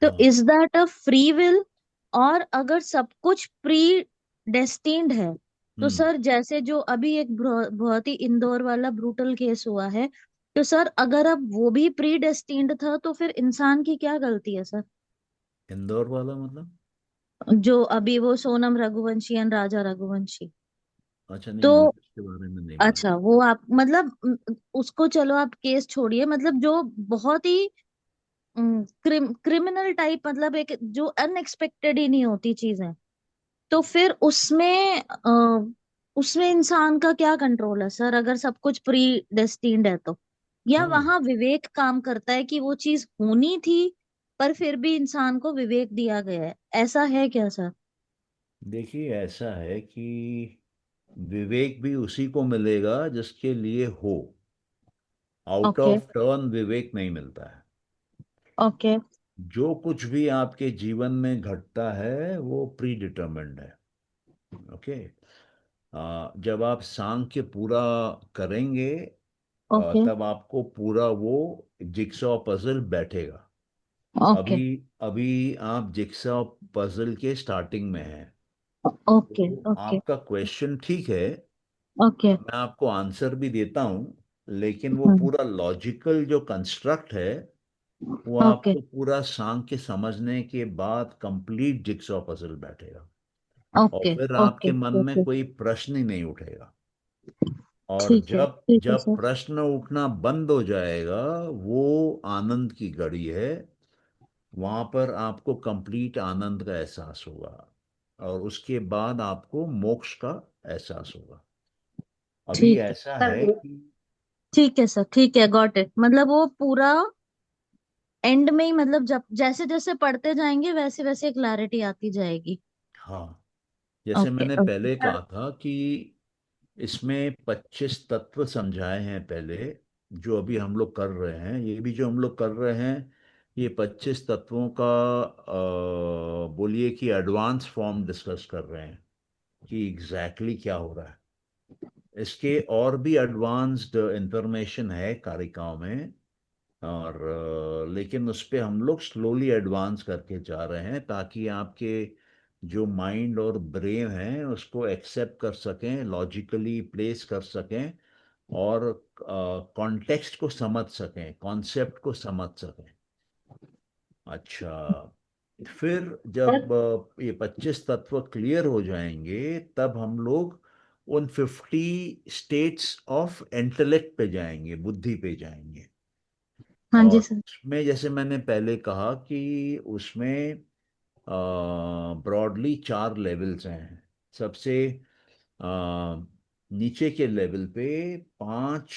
तो हाँ। Is that a free will? और अगर सब कुछ प्री डेस्टिन्ड है, तो हम्म। सर जैसे जो अभी एक बहुत ही इंदौर वाला ब्रूटल केस हुआ है, तो सर अगर अब वो भी प्री डेस्टिन्ड था, तो फिर इंसान की क्या गलती है सर? इंदौर वाला मतलब? जो अभी वो सोनम रघुवंशी एंड राजा रघुवंशी, अच्छा, नहीं, मुझे तो इसके बारे में नहीं मालूम। अच्छा वो आप मतलब उसको चलो आप केस छोड़िए, मतलब जो बहुत ही क्रिमिनल टाइप, मतलब एक जो अनएक्सपेक्टेड ही नहीं होती चीजें, तो फिर उसमें इंसान का क्या कंट्रोल है सर, अगर सब कुछ प्री डेस्टिन्ड है तो? या हाँ, वहां विवेक काम करता है कि वो चीज होनी थी, पर फिर भी इंसान को विवेक दिया गया है, ऐसा है क्या सर? देखिए, ऐसा है कि विवेक भी उसी को मिलेगा जिसके लिए हो। Out okay. ऑफ टर्न विवेक नहीं मिलता है। ओके। जो कुछ भी आपके जीवन में घटता है वो प्री डिटरमिन्ड है। ओके। जब आप सांख्य पूरा करेंगे, ओके। तब आपको पूरा वो जिक्सॉ पजल बैठेगा। ओके। अभी अभी आप जिक्सॉ पजल के स्टार्टिंग में हैं। ओके। तो ओके। आपका क्वेश्चन ठीक है, ओके। मैं आपको आंसर भी देता हूँ, लेकिन वो हम्म। पूरा लॉजिकल जो कंस्ट्रक्ट है वो ओके। आपको पूरा सांख्य समझने के बाद कंप्लीट जिक्सॉ पजल बैठेगा। और ओके। फिर ओके। आपके मन में ओके। कोई प्रश्न ही नहीं उठेगा। और ठीक है, जब ठीक है जब सर। प्रश्न उठना बंद हो जाएगा, वो आनंद की घड़ी है। वहां पर आपको कंप्लीट आनंद का एहसास होगा, और उसके बाद आपको मोक्ष का एहसास होगा। अभी ठीक है ऐसा सर है कि ठीक है सर, ठीक है, गॉट इट, मतलब वो पूरा एंड में ही मतलब जब जैसे जैसे पढ़ते जाएंगे वैसे वैसे क्लैरिटी आती जाएगी। हाँ, जैसे ओके मैंने ओके पहले सर। कहा था कि इसमें 25 तत्व समझाए हैं पहले। जो अभी हम लोग कर रहे हैं, ये भी जो हम लोग कर रहे हैं, ये 25 तत्वों का बोलिए कि एडवांस फॉर्म डिस्कस कर रहे हैं कि एग्जैक्टली क्या हो रहा है। इसके और भी एडवांस्ड इंफॉर्मेशन है कारिकाओं में, और लेकिन उस पे हम लोग स्लोली एडवांस करके जा रहे हैं ताकि आपके जो माइंड और ब्रेन है उसको एक्सेप्ट कर सकें, लॉजिकली प्लेस कर सकें, और कॉन्टेक्स्ट को समझ सकें, कॉन्सेप्ट को समझ सकें। अच्छा, फिर सर जब ये 25 तत्व क्लियर हो जाएंगे तब हम लोग उन 50 स्टेट्स ऑफ इंटेलेक्ट पे जाएंगे, बुद्धि पे जाएंगे। हाँ जी और सर। उसमें जैसे मैंने पहले कहा कि उसमें ब्रॉडली 4 लेवल्स हैं। सबसे अ, नीचे के लेवल पे 5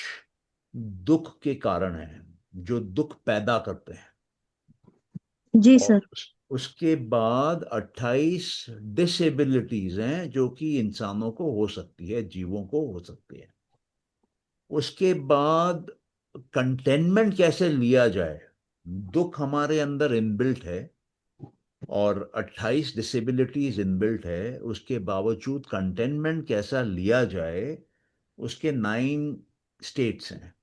दुख के कारण हैं, जो दुख पैदा करते हैं। जी और सर। उसके बाद 28 डिसेबिलिटीज हैं जो कि इंसानों को हो सकती है, जीवों को हो सकती है। उसके बाद कंटेनमेंट कैसे लिया जाए। दुख हमारे अंदर इनबिल्ट है और 28 डिसेबिलिटीज इनबिल्ट है, उसके बावजूद कंटेनमेंट कैसा लिया जाए, उसके 9 स्टेट्स हैं।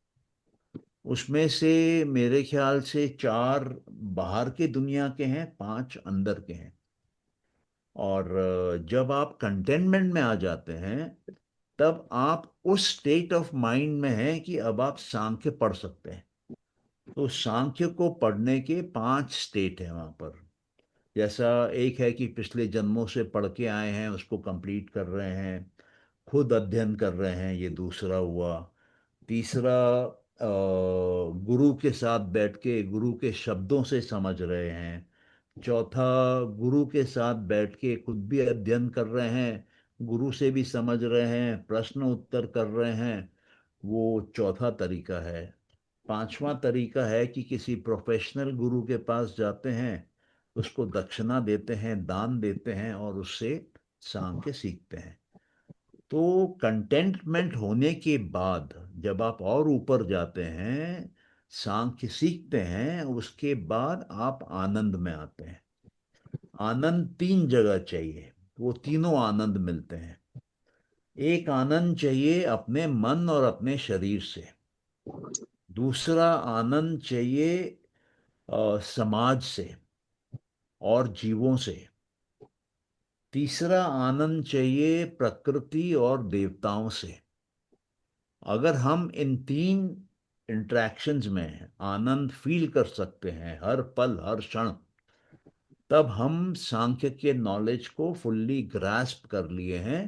उसमें से मेरे ख्याल से 4 बाहर के दुनिया के हैं, 5 अंदर के हैं। और जब आप कंटेनमेंट में आ जाते हैं तब आप उस स्टेट ऑफ माइंड में हैं कि अब आप सांख्य पढ़ सकते हैं। तो सांख्य को पढ़ने के 5 स्टेट हैं वहां पर। जैसा एक है कि पिछले जन्मों से पढ़ के आए हैं, उसको कंप्लीट कर रहे हैं, खुद अध्ययन कर रहे हैं, ये दूसरा हुआ। तीसरा, गुरु के साथ बैठ के गुरु के शब्दों से समझ रहे हैं। चौथा, गुरु के साथ बैठ के खुद भी अध्ययन कर रहे हैं, गुरु से भी समझ रहे हैं, प्रश्न उत्तर कर रहे हैं, वो चौथा तरीका है। पांचवा तरीका है कि किसी प्रोफेशनल गुरु के पास जाते हैं, उसको दक्षिणा देते हैं, दान देते हैं और उससे सांख्य सीखते हैं। तो कंटेंटमेंट होने के बाद जब आप और ऊपर जाते हैं, सांख्य सीखते हैं, उसके बाद आप आनंद में आते हैं। आनंद 3 जगह चाहिए, वो तीनों आनंद मिलते हैं। एक आनंद चाहिए अपने मन और अपने शरीर से। दूसरा आनंद चाहिए समाज से और जीवों से। तीसरा आनंद चाहिए प्रकृति और देवताओं से। अगर हम इन 3 इंट्रैक्शंस में आनंद फील कर सकते हैं हर पल हर क्षण, तब हम सांख्य के नॉलेज को फुल्ली ग्रास्प कर लिए हैं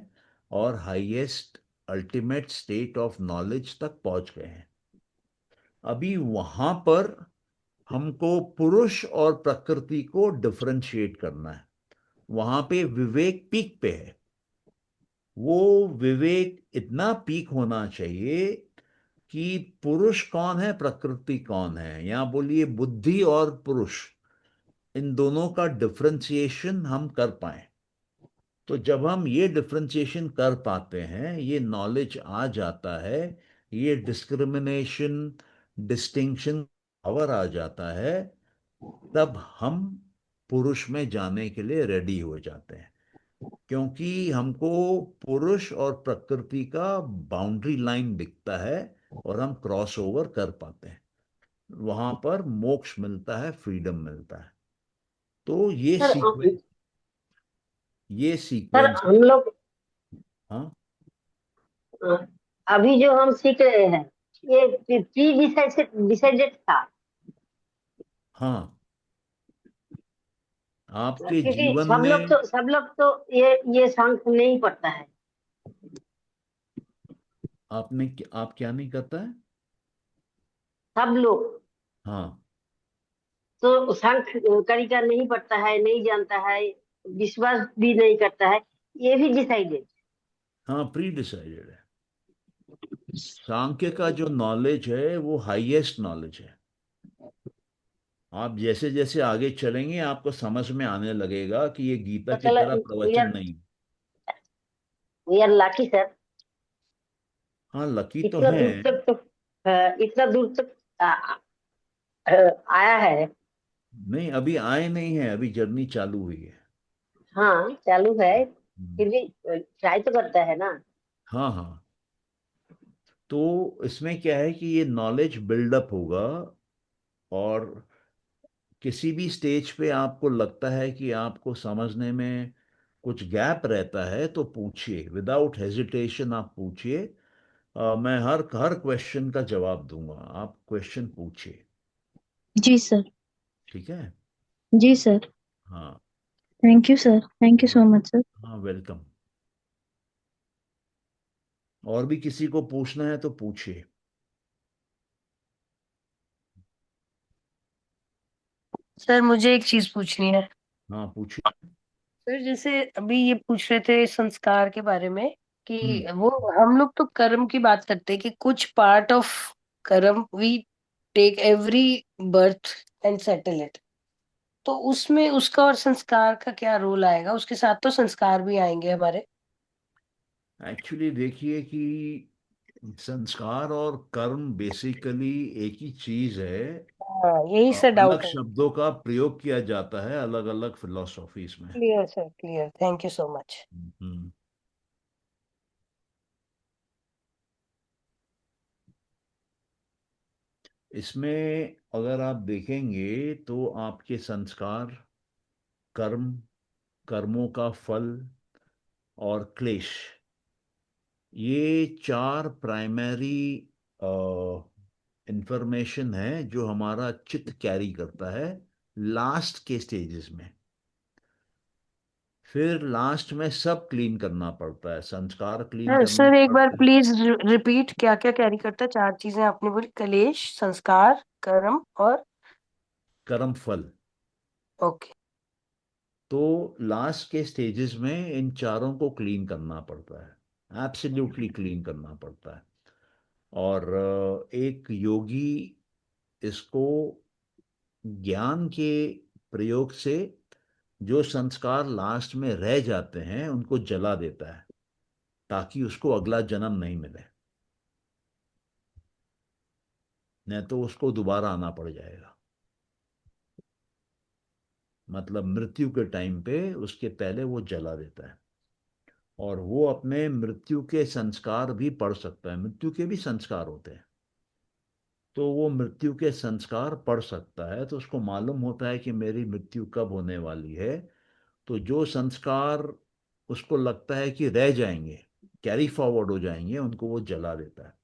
और highest ultimate state of knowledge तक पहुंच गए हैं। अभी वहां पर हमको पुरुष और प्रकृति को डिफरेंशिएट करना है। वहां पे विवेक पीक पे है। वो विवेक इतना पीक होना चाहिए कि पुरुष कौन है, प्रकृति कौन है, या बोलिए बुद्धि और पुरुष, इन दोनों का डिफरेंशिएशन हम कर पाए। तो जब हम ये डिफरेंशिएशन कर पाते हैं, ये नॉलेज आ जाता है, ये डिस्क्रिमिनेशन डिस्टिंक्शन पावर आ जाता है, तब हम पुरुष में जाने के लिए रेडी हो जाते हैं। क्योंकि हमको पुरुष और प्रकृति का बाउंड्री लाइन दिखता है और हम क्रॉस ओवर कर पाते हैं। वहां पर मोक्ष मिलता है, फ्रीडम मिलता है। तो सर ये सर सीक्वेंस। हम लोग हाँ अ, अभी जो हम सीख रहे हैं ये प्री डिसाइडेड था। हाँ, आपके क्योंकि जीवन में सब लोग तो ये सांख्य नहीं पढ़ता है। आप क्या नहीं करता है। सब लोग हाँ तो सांख्य कारिका नहीं पढ़ता है, नहीं जानता है, विश्वास भी नहीं करता है। ये भी डिसाइडेड। हाँ, प्री डिसाइडेड है। सांख्य का जो नॉलेज है वो हाईएस्ट नॉलेज है। आप जैसे जैसे आगे चलेंगे आपको समझ में आने लगेगा कि ये गीता तो की तरह चलो, प्रवचन नहीं। वी आर लाकी सर, हाँ, लकी तो इतना है। दूर तक तो इतना दूर तक आया है। नहीं, अभी आए नहीं है, अभी जर्नी चालू हुई है। हाँ चालू है, हम्म, फिर भी ट्राई तो करता है ना। हाँ हाँ। तो इसमें क्या है कि ये नॉलेज बिल्डअप होगा, और किसी भी स्टेज पे आपको लगता है कि आपको समझने में कुछ गैप रहता है तो पूछिए, विदाउट हेजिटेशन आप पूछिए। मैं हर हर क्वेश्चन का जवाब दूंगा, आप क्वेश्चन पूछिए। जी सर। ठीक है। जी सर। हाँ thank you sir, thank you हाँ सो मच सर। हाँ, वेलकम। और भी किसी को पूछना है तो पूछिए। सर मुझे एक चीज पूछनी है। हाँ, पूछिए। सर जैसे अभी ये पूछ रहे थे संस्कार के बारे में कि हम्म। वो हम लोग तो कर्म की बात करते हैं कि कुछ part of karma we take every birth and settle it, तो उसमें उसका और संस्कार का क्या रोल आएगा? उसके साथ तो संस्कार भी आएंगे हमारे। एक्चुअली देखिए कि संस्कार और कर्म बेसिकली एक ही चीज है। हाँ यही सर अलग डाउट है। शब्दों का प्रयोग किया जाता है अलग अलग फिलोसॉफीज में। Clear sir, clear, thank you so much. Hmm. इसमें अगर आप देखेंगे तो आपके संस्कार, कर्म, कर्मों का फल और क्लेश, ये चार प्राइमरी इंफॉर्मेशन है जो हमारा चित्त कैरी करता है लास्ट के स्टेजेस में। फिर लास्ट में सब क्लीन करना पड़ता है, संस्कार क्लीन सर करने सर एक बार पड़ते हैं। प्लीज रिपीट, क्या क्या कैरी करता है? चार चीजें आपने बोली, कलेश, संस्कार, कर्म और कर्म फल। ओके। तो लास्ट के स्टेजेस में इन चारों को क्लीन करना पड़ता है, एब्सोल्युटली क्लीन करना पड़ता है। और एक योगी इसको ज्ञान के प्रयोग से जो संस्कार लास्ट में रह जाते हैं उनको जला देता है, ताकि उसको अगला जन्म नहीं मिले, नहीं तो उसको दोबारा आना पड़ जाएगा। मतलब मृत्यु के टाइम पे उसके पहले वो जला देता है, और वो अपने मृत्यु के संस्कार भी पढ़ सकता है, मृत्यु के भी संस्कार होते हैं। तो वो मृत्यु के संस्कार पढ़ सकता है, तो उसको मालूम होता है कि मेरी मृत्यु कब होने वाली है। तो जो संस्कार उसको लगता है कि रह जाएंगे, कैरी फॉरवर्ड हो जाएंगे, उनको वो जला देता है।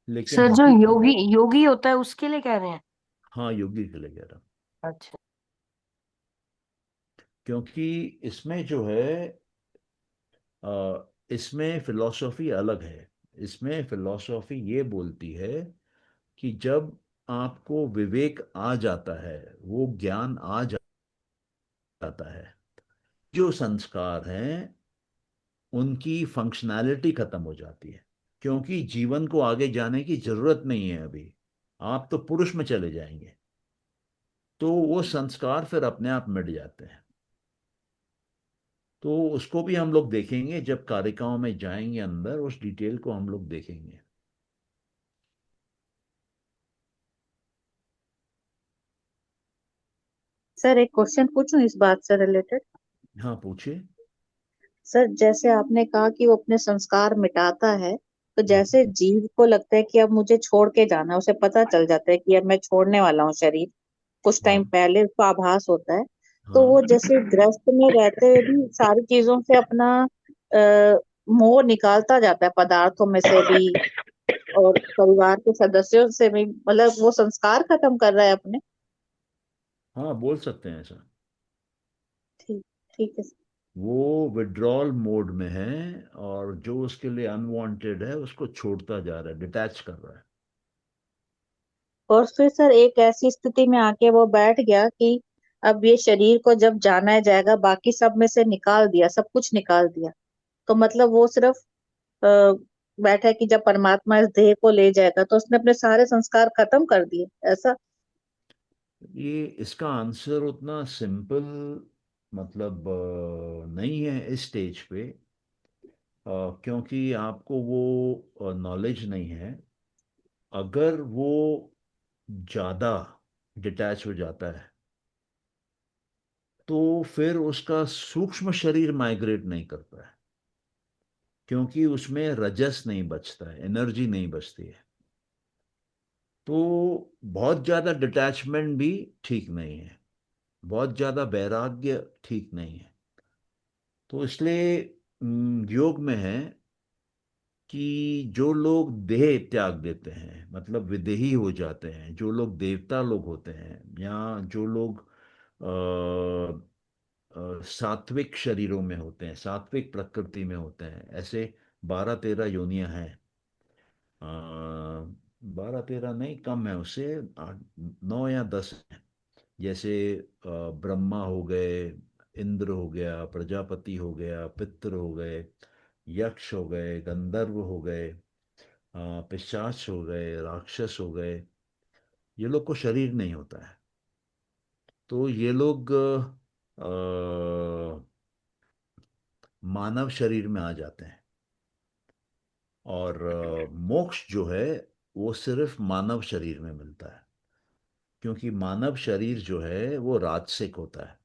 लेकिन सर जो हकीकत, योगी योगी होता है उसके लिए कह रहे हैं? हाँ, योगी के लिए कह रहा हूं। अच्छा। क्योंकि इसमें जो है इसमें फिलॉसफी अलग है। इसमें फिलॉसफी ये बोलती है कि जब आपको विवेक आ जाता है, वो ज्ञान आ जाता है, जो संस्कार हैं उनकी फंक्शनैलिटी खत्म हो जाती है, क्योंकि जीवन को आगे जाने की जरूरत नहीं है अभी, आप तो पुरुष में चले जाएंगे। तो वो संस्कार फिर अपने आप मिट जाते हैं। तो उसको भी हम लोग देखेंगे जब कारिकाओं में जाएंगे अंदर, उस डिटेल को हम लोग देखेंगे। सर एक क्वेश्चन पूछूं इस बात से रिलेटेड? हाँ, पूछिए। सर जैसे आपने कहा कि वो अपने संस्कार मिटाता है, तो हाँ जैसे जीव को लगता है कि अब मुझे छोड़ के जाना है, उसे पता चल जाता है कि अब मैं छोड़ने वाला हूँ शरीर, कुछ हाँ टाइम पहले उसको आभास होता है, तो हाँ वो जैसे ग्रस्त में रहते हुए भी सारी चीजों से अपना मोह निकालता जाता है, पदार्थों में से भी और परिवार के सदस्यों से भी, मतलब वो संस्कार खत्म कर रहा है अपने। हाँ, बोल सकते हैं ऐसा। ठीक, ठीक है। वो विड्रॉल मोड में है, और जो उसके लिए अनवांटेड है उसको छोड़ता जा रहा है, डिटैच कर रहा है। और फिर सर एक ऐसी स्थिति में आके वो बैठ गया कि अब ये शरीर को जब जाना है जाएगा, बाकी सब में से निकाल दिया, सब कुछ निकाल दिया, तो मतलब वो सिर्फ अ, बैठा है कि जब परमात्मा इस देह को ले जाएगा तो उसने अपने सारे संस्कार खत्म कर दिए, ऐसा? ये इसका आंसर उतना सिंपल मतलब नहीं है इस स्टेज पे, क्योंकि आपको वो नॉलेज नहीं है। अगर वो ज़्यादा डिटैच हो जाता है तो फिर उसका सूक्ष्म शरीर माइग्रेट नहीं करता है, क्योंकि उसमें रजस नहीं बचता है, एनर्जी नहीं बचती है। तो बहुत ज़्यादा डिटैचमेंट भी ठीक नहीं है, बहुत ज़्यादा वैराग्य ठीक नहीं है। तो इसलिए योग में है कि जो लोग देह त्याग देते हैं, मतलब विदेही हो जाते हैं, जो लोग देवता लोग होते हैं, या जो लोग सात्विक शरीरों में होते हैं, सात्विक प्रकृति में होते हैं, ऐसे 12-13 योनियां हैं। 12-13 नहीं, कम है उससे, 9 या 10 हैं। जैसे ब्रह्मा हो गए, इंद्र हो गया, प्रजापति हो गया, पितृ हो गए, यक्ष हो गए, गंधर्व हो गए, पिशाच हो गए, राक्षस हो गए। ये लोग को शरीर नहीं होता है, तो ये लोग मानव शरीर में आ जाते हैं। और मोक्ष जो है वो सिर्फ मानव शरीर में मिलता है, क्योंकि मानव शरीर जो है वो राजसिक होता है,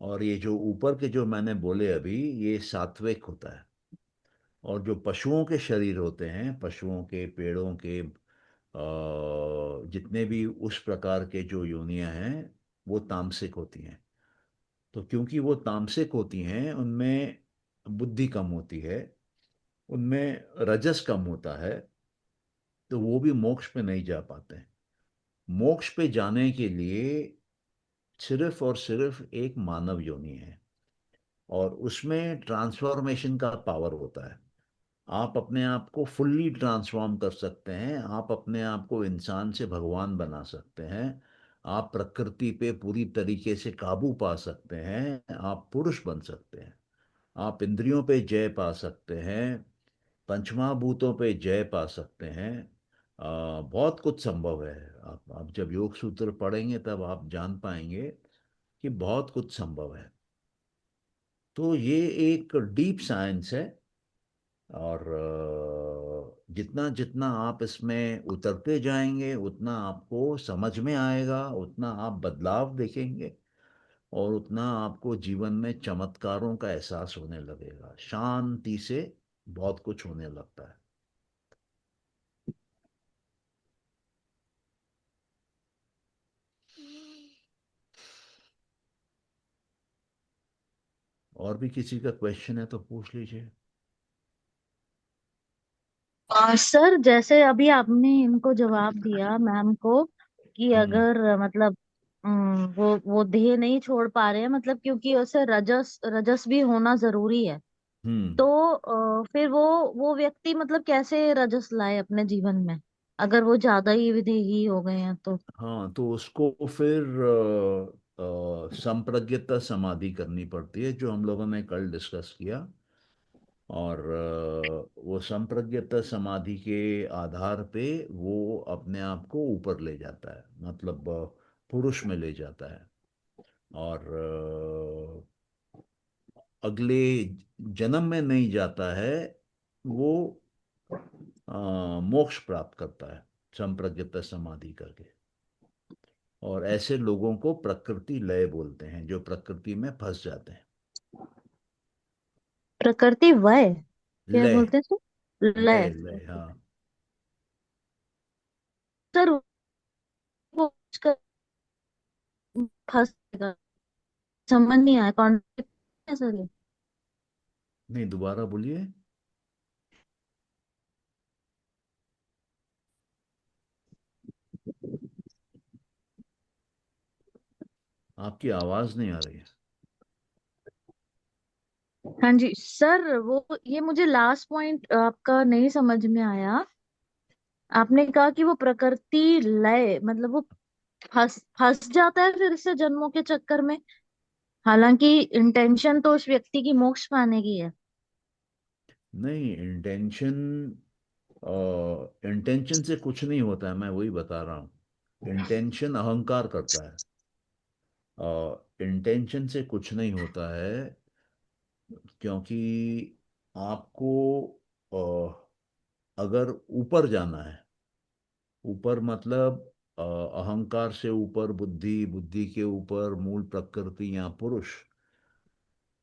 और ये जो ऊपर के जो मैंने बोले अभी, ये सात्विक होता है। और जो पशुओं के शरीर होते हैं, पशुओं के, पेड़ों के, जितने भी उस प्रकार के जो योनियां हैं, वो तामसिक होती हैं। तो क्योंकि वो तामसिक होती हैं, उनमें बुद्धि कम होती है, उनमें रजस कम होता है, तो वो भी मोक्ष पे नहीं जा पाते हैं। मोक्ष पे जाने के लिए सिर्फ और सिर्फ एक मानव योनि है, और उसमें ट्रांसफॉर्मेशन का पावर होता है। आप अपने आप को फुल्ली ट्रांसफॉर्म कर सकते हैं, आप अपने आप को इंसान से भगवान बना सकते हैं, आप प्रकृति पे पूरी तरीके से काबू पा सकते हैं, आप पुरुष बन सकते हैं, आप इंद्रियों पे जय पा सकते हैं, पंचमहाभूतों पे जय पा सकते हैं। बहुत कुछ संभव है। आप जब योग सूत्र पढ़ेंगे तब आप जान पाएंगे कि बहुत कुछ संभव है। तो ये एक डीप साइंस है, और जितना जितना आप इसमें उतरते जाएंगे उतना आपको समझ में आएगा, उतना आप बदलाव देखेंगे, और उतना आपको जीवन में चमत्कारों का एहसास होने लगेगा, शांति से बहुत कुछ होने लगता है। और भी किसी का क्वेश्चन है तो पूछ लीजिए। सर जैसे अभी आपने इनको जवाब दिया मैम को कि हम्म। अगर मतलब वो देह नहीं छोड़ पा रहे हैं, मतलब क्योंकि उसे रजस रजस भी होना जरूरी है। हम्म। तो फिर वो व्यक्ति मतलब कैसे रजस लाए अपने जीवन में, अगर वो ज्यादा ही विदेही हो गए हैं तो। हाँ, तो उसको फिर संप्रज्ञता समाधि करनी पड़ती है, जो हम लोगों ने कल डिस्कस किया। और वो संप्रज्ञता समाधि के आधार पे वो अपने आप को ऊपर ले जाता है, मतलब पुरुष में ले जाता है, और अगले जन्म में नहीं जाता है, वो मोक्ष प्राप्त करता है संप्रज्ञता समाधि करके। और ऐसे लोगों को प्रकृति लय बोलते हैं, जो प्रकृति में फंस जाते हैं। प्रकृति वय क्या लय। बोलते हैं सर, लय लय। लय, हाँ। सर वो उसका फंसेगा, समझ नहीं आया कॉन्टेक्ट है सर ये। नहीं, दोबारा बोलिए। आपकी आवाज नहीं आ रही है। हाँ जी सर, वो ये मुझे लास्ट पॉइंट आपका नहीं समझ में आया। आपने कहा कि वो प्रकृति लय मतलब वो फंस फंस जाता है फिर से जन्मों के चक्कर में, हालांकि इंटेंशन तो उस व्यक्ति की मोक्ष पाने की है। नहीं, इंटेंशन से कुछ नहीं होता है, मैं वही बता रहा हूँ। इंटेंशन अहंकार करता है। इंटेंशन से कुछ नहीं होता है, क्योंकि आपको अगर ऊपर जाना है, ऊपर मतलब अहंकार से ऊपर बुद्धि, बुद्धि के ऊपर मूल प्रकृति या पुरुष,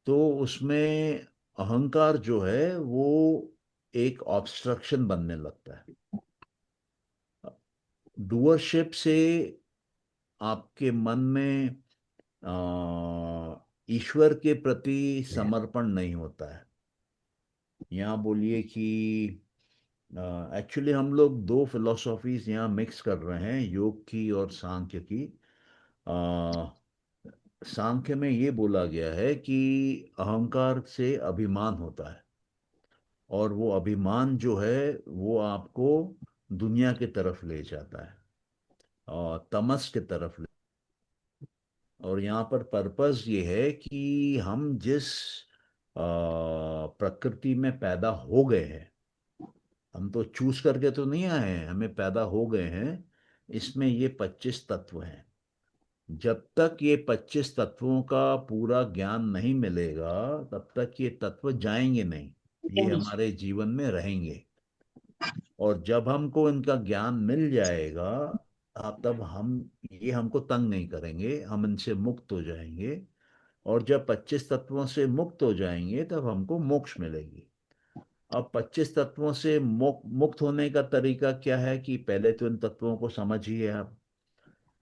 तो उसमें अहंकार जो है वो एक ऑब्स्ट्रक्शन बनने लगता है। डूअरशिप से आपके मन में ईश्वर के प्रति समर्पण नहीं होता है। यहाँ बोलिए कि एक्चुअली हम लोग दो फिलोसॉफीज यहाँ मिक्स कर रहे हैं, योग की और सांख्य की। सांख्य में ये बोला गया है कि अहंकार से अभिमान होता है, और वो अभिमान जो है वो आपको दुनिया की तरफ ले जाता है और तमस की तरफ ले। और यहाँ पर पर्पस ये है कि हम जिस प्रकृति में पैदा हो गए हैं, हम तो चूज करके तो नहीं आए हैं, हमें पैदा हो गए हैं, इसमें ये 25 तत्व हैं। जब तक ये 25 तत्वों का पूरा ज्ञान नहीं मिलेगा, तब तक ये तत्व जाएंगे नहीं, ये हमारे जीवन में रहेंगे। और जब हमको इनका ज्ञान मिल जाएगा, तब हम, ये हमको तंग नहीं करेंगे, हम इनसे मुक्त हो जाएंगे। और जब 25 तत्वों से मुक्त हो जाएंगे तब हमको मोक्ष मिलेगी। अब 25 तत्वों से मुक्त होने का तरीका क्या है कि पहले तो इन तत्वों को समझिए आप।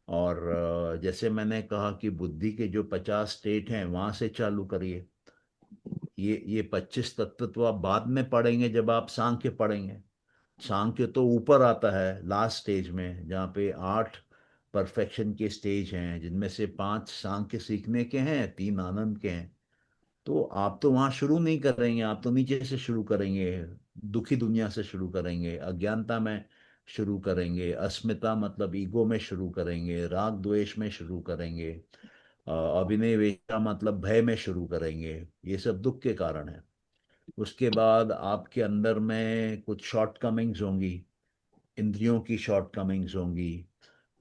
और जैसे मैंने कहा कि बुद्धि के जो 50 स्टेट हैं वहां से चालू करिए। ये 25 तत्व तो आप बाद में पढ़ेंगे जब आप सांख्य पढ़ेंगे। सांख्य तो ऊपर आता है लास्ट स्टेज में, जहाँ पे 8 परफेक्शन के स्टेज हैं, जिनमें से 5 सांख्य सीखने के हैं, 3 आनंद के हैं। तो आप तो वहां शुरू नहीं करेंगे, आप तो नीचे से शुरू करेंगे, दुखी दुनिया से शुरू करेंगे, अज्ञानता में शुरू करेंगे, अस्मिता मतलब ईगो में शुरू करेंगे, राग द्वेष में शुरू करेंगे, अभिनिवेशा मतलब भय में शुरू करेंगे। ये सब दुख के कारण है। उसके बाद आपके अंदर में कुछ शॉर्टकमिंग्स होंगी, इंद्रियों की शॉर्टकमिंग्स होंगी,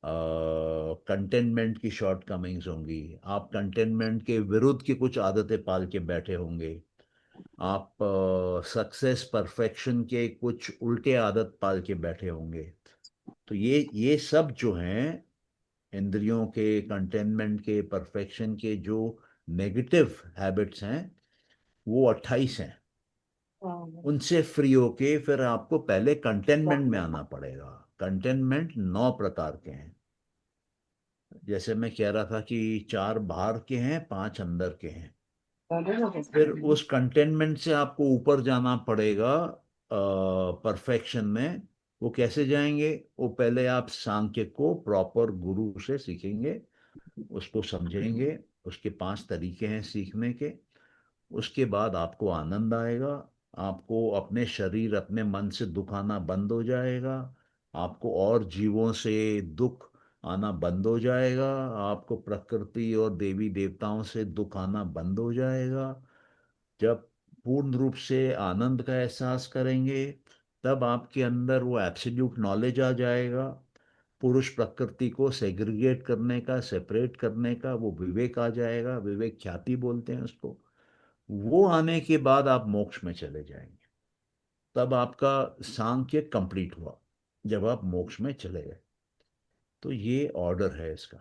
कंटेनमेंट की शॉर्टकमिंग्स होंगी, आप कंटेनमेंट के विरुद्ध की कुछ आदतें पाल के बैठे होंगे, आप सक्सेस परफेक्शन के कुछ उल्टे आदत पाल के बैठे होंगे। तो ये सब जो हैं, इंद्रियों के, कंटेनमेंट के, परफेक्शन के जो नेगेटिव हैबिट्स हैं, वो 28 हैं। उनसे फ्री होके फिर आपको पहले कंटेनमेंट में आना पड़ेगा। कंटेनमेंट 9 प्रकार के हैं। जैसे मैं कह रहा था कि 4 बाहर के हैं, 5 अंदर के हैं। फिर उस कंटेनमेंट से आपको ऊपर जाना पड़ेगा परफेक्शन में। वो कैसे जाएंगे? वो पहले आप सांख्य को प्रॉपर गुरु से सीखेंगे, उसको समझेंगे, उसके 5 तरीके हैं सीखने के। उसके बाद आपको आनंद आएगा, आपको अपने शरीर, अपने मन से दुख आना बंद हो जाएगा, आपको और जीवों से दुख आना बंद हो जाएगा, आपको प्रकृति और देवी देवताओं से दुख आना बंद हो जाएगा। जब पूर्ण रूप से आनंद का एहसास करेंगे, तब आपके अंदर वो एब्सोल्यूट नॉलेज आ जाएगा। पुरुष प्रकृति को सेग्रीगेट करने का, सेपरेट करने का वो विवेक आ जाएगा, विवेक ख्याति बोलते हैं उसको। वो आने के बाद आप मोक्ष में चले जाएंगे। तब आपका सांख्य कंप्लीट हुआ, जब आप मोक्ष में चले गए। तो ये ऑर्डर है इसका।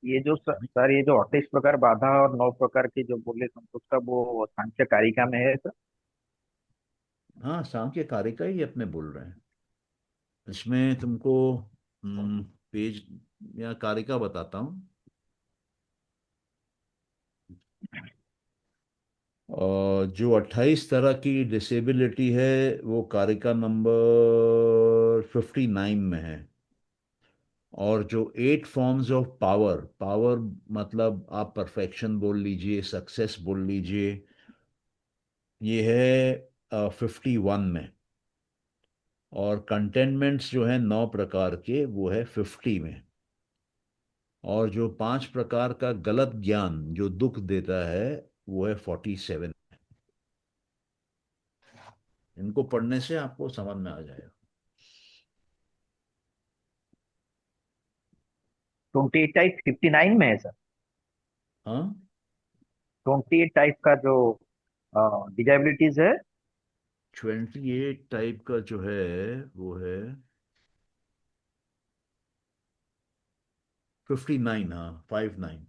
ये जो सर, ये जो 28 प्रकार बाधा और 9 प्रकार की जो बोले संतोष का, वो सांख्य कारिका में है सर? हाँ, सांख्य कारिका ही अपने बोल रहे हैं। इसमें तुमको पेज या कारिका बताता हूँ। और जो 28 तरह की डिसेबिलिटी है वो कारिका नंबर 59 में है। और जो 8 फॉर्म्स ऑफ पावर, पावर मतलब आप परफेक्शन बोल लीजिए, सक्सेस बोल लीजिए, ये है 51 में। और कंटेनमेंट्स जो है 9 प्रकार के, वो है 50 में। और जो 5 प्रकार का गलत ज्ञान जो दुख देता है, वो है 47। इनको पढ़ने से आपको समझ में आ जाएगा। 28 टाइप 59 में है सर। हाँ, 28 टाइप का जो डिजेबिलिटीज है। 28 टाइप का जो है वो है 59, हाँ 59।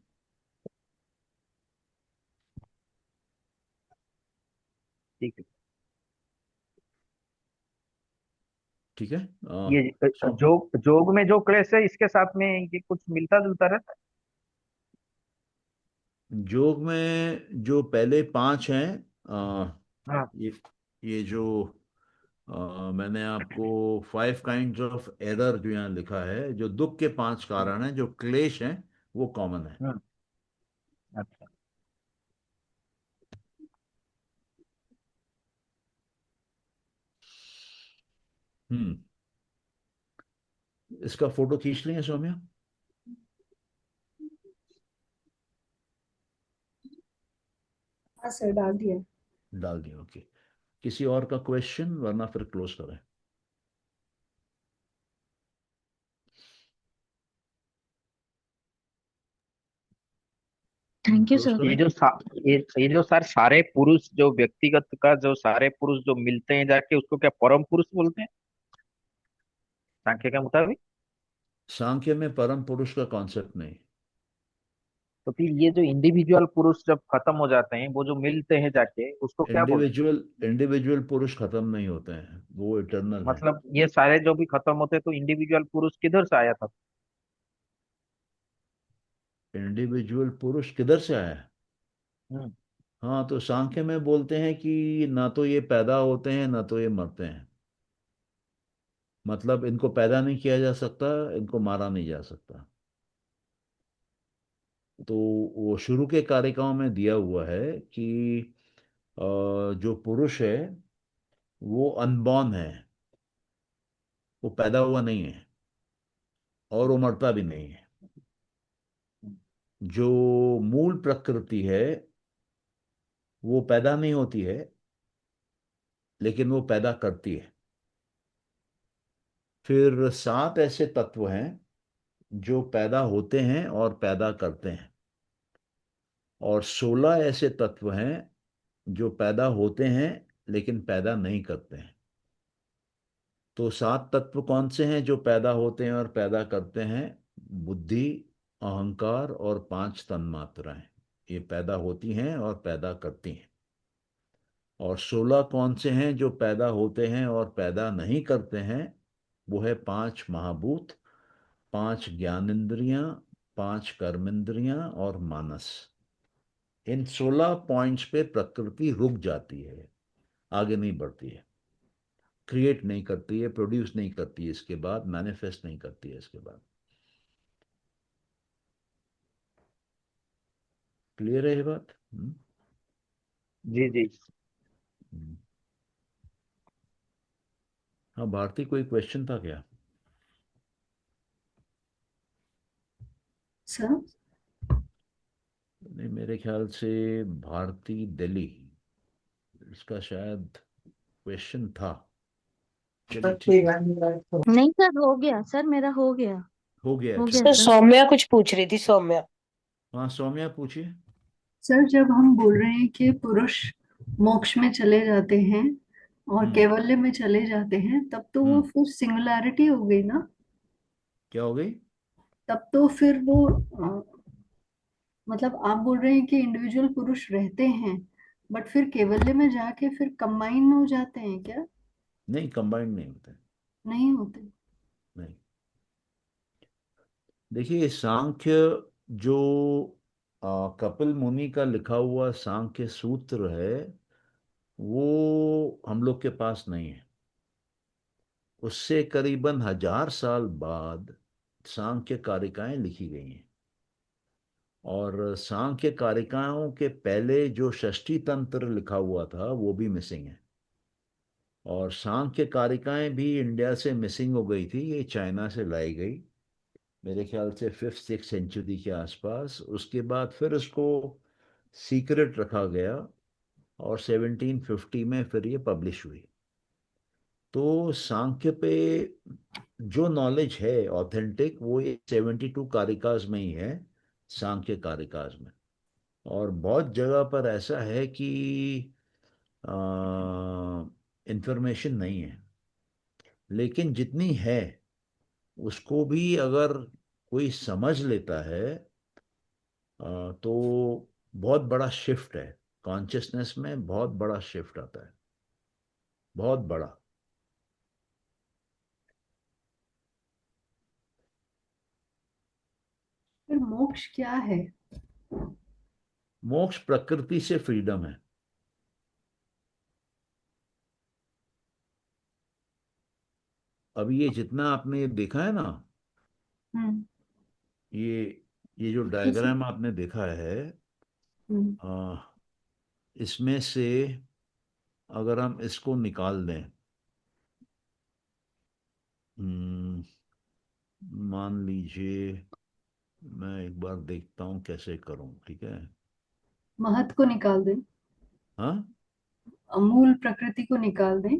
ठीक है। ठीक है। ये सो जोग में जो क्लेश है इसके साथ में ये कुछ मिलता जुलता रहता योग में जो पहले 5 हैं, है। हाँ। ये ये जो मैंने आपको 5 काइंड्स ऑफ एरर जो यहाँ लिखा है, जो दुख के 5 कारण हैं, जो क्लेश हैं, वो कॉमन है। हम्म। अच्छा। हम्म। इसका फोटो खींच लेंगे सौम्या? हाँ सर, डाल दिया। डाल दिया, ओके। किसी और का क्वेश्चन, वरना फिर क्लोज करें। Thank you close sir. ये करें। जो सा, ये जो सर सारे पुरुष जो व्यक्तिगत का जो सारे पुरुष जो मिलते हैं जाके उसको क्या परम पुरुष बोलते हैं सांख्य के मुताबिक। सांख्य में परम पुरुष का कॉन्सेप्ट नहीं। तो फिर ये जो इंडिविजुअल पुरुष जब खत्म हो जाते हैं वो जो मिलते हैं जाके उसको क्या बोलते इंडिविजुअल इंडिविजुअल पुरुष खत्म नहीं होते हैं, वो हैं। इटर्नल है। मतलब ये सारे जो भी खत्म होते हैं तो इंडिविजुअल पुरुष किधर से आया था। इंडिविजुअल पुरुष किधर से आया है? हम्म। हाँ, तो सांख्य में बोलते हैं कि ना तो ये पैदा होते हैं, ना तो ये मरते हैं। मतलब इनको पैदा नहीं किया जा सकता, इनको मारा नहीं जा सकता। तो वो शुरू के कारिकाओं में दिया हुआ है कि जो पुरुष है वो अनबॉर्न है, वो पैदा हुआ नहीं है, और वो मरता भी नहीं है। जो मूल प्रकृति है वो पैदा नहीं होती है, लेकिन वो पैदा करती है। फिर 7 ऐसे तत्व हैं जो पैदा होते हैं और पैदा करते हैं, और 16 ऐसे तत्व हैं जो पैदा होते हैं लेकिन पैदा नहीं करते हैं। तो 7 तत्व कौन से हैं जो पैदा होते हैं और पैदा करते हैं? बुद्धि, अहंकार और 5 तन्मात्राएं, ये पैदा होती हैं और पैदा करती हैं। और 16 कौन से हैं जो पैदा होते हैं और पैदा नहीं करते हैं? वो है 5 महाभूत, 5 ज्ञानेंद्रियां, 5 कर्मेंद्रियां और मानस। इन 16 पॉइंट्स पे प्रकृति रुक जाती है, आगे नहीं बढ़ती है, क्रिएट नहीं करती है, प्रोड्यूस नहीं करती है, इसके बाद मैनिफेस्ट नहीं करती है इसके बाद। क्लियर है ये बात? जी जी। हम्म। हाँ भारती, कोई क्वेश्चन था क्या? सर, नहीं, मेरे ख्याल से भारती दिल्ली, इसका शायद क्वेश्चन था। चलिए ठीक है। नहीं सर, हो गया सर, मेरा हो गया। हो गया, हो गया चलिए। Sir sir. सौम्या कुछ पूछ रही थी, सौम्या। हाँ सौम्या पूछिए। सर जब हम बोल रहे हैं कि पुरुष मोक्ष में चले जाते हैं और हम्म। कैवल्य में चले जाते हैं, तब तो वो हम्म। फिर सिंगुलैरिटी हो गई ना। क्या हो गई? तब तो फिर वो मतलब आप बोल रहे हैं कि इंडिविजुअल पुरुष रहते हैं, बट फिर कैवल्य में जाके फिर कंबाइन हो जाते हैं क्या? नहीं, कंबाइंड नहीं होते। नहीं होते। नहीं, देखिए सांख्य जो कपिल मुनि का लिखा हुआ सांख्य सूत्र है, वो हम लोग के पास नहीं है। उससे करीबन 1000 साल बाद सांख्य कारिकाएं लिखी गई हैं। और सांख्य कारिकाओं के पहले जो षष्ठी तंत्र लिखा हुआ था वो भी मिसिंग है। और सांख्य कारिकाएं भी इंडिया से मिसिंग हो गई थी, ये चाइना से लाई गई, मेरे ख्याल से 5th 6th सेंचुरी के आसपास। उसके बाद फिर उसको सीक्रेट रखा गया, और 1750 में फिर ये पब्लिश हुई। तो सांख्य पे जो नॉलेज है ऑथेंटिक, वो ये 72 कारिकास में ही है, सांख्य कारिकास में। और बहुत जगह पर ऐसा है कि इंफॉर्मेशन नहीं है, लेकिन जितनी है उसको भी अगर कोई समझ लेता है तो बहुत बड़ा शिफ्ट है, कॉन्शियसनेस में बहुत बड़ा शिफ्ट आता है, बहुत बड़ा। फिर मोक्ष क्या है? मोक्ष प्रकृति से फ्रीडम है। अब ये जितना आपने ये देखा है ना, हम्म। ये ये जो जैसे डायग्राम आपने देखा है, हम्म, आ, इसमें से अगर हम इसको निकाल दें, हम्म, मान लीजिए, मैं एक बार देखता हूँ कैसे करूँ, ठीक है? महत्व को निकाल दें, हाँ, मूल प्रकृति को निकाल दें।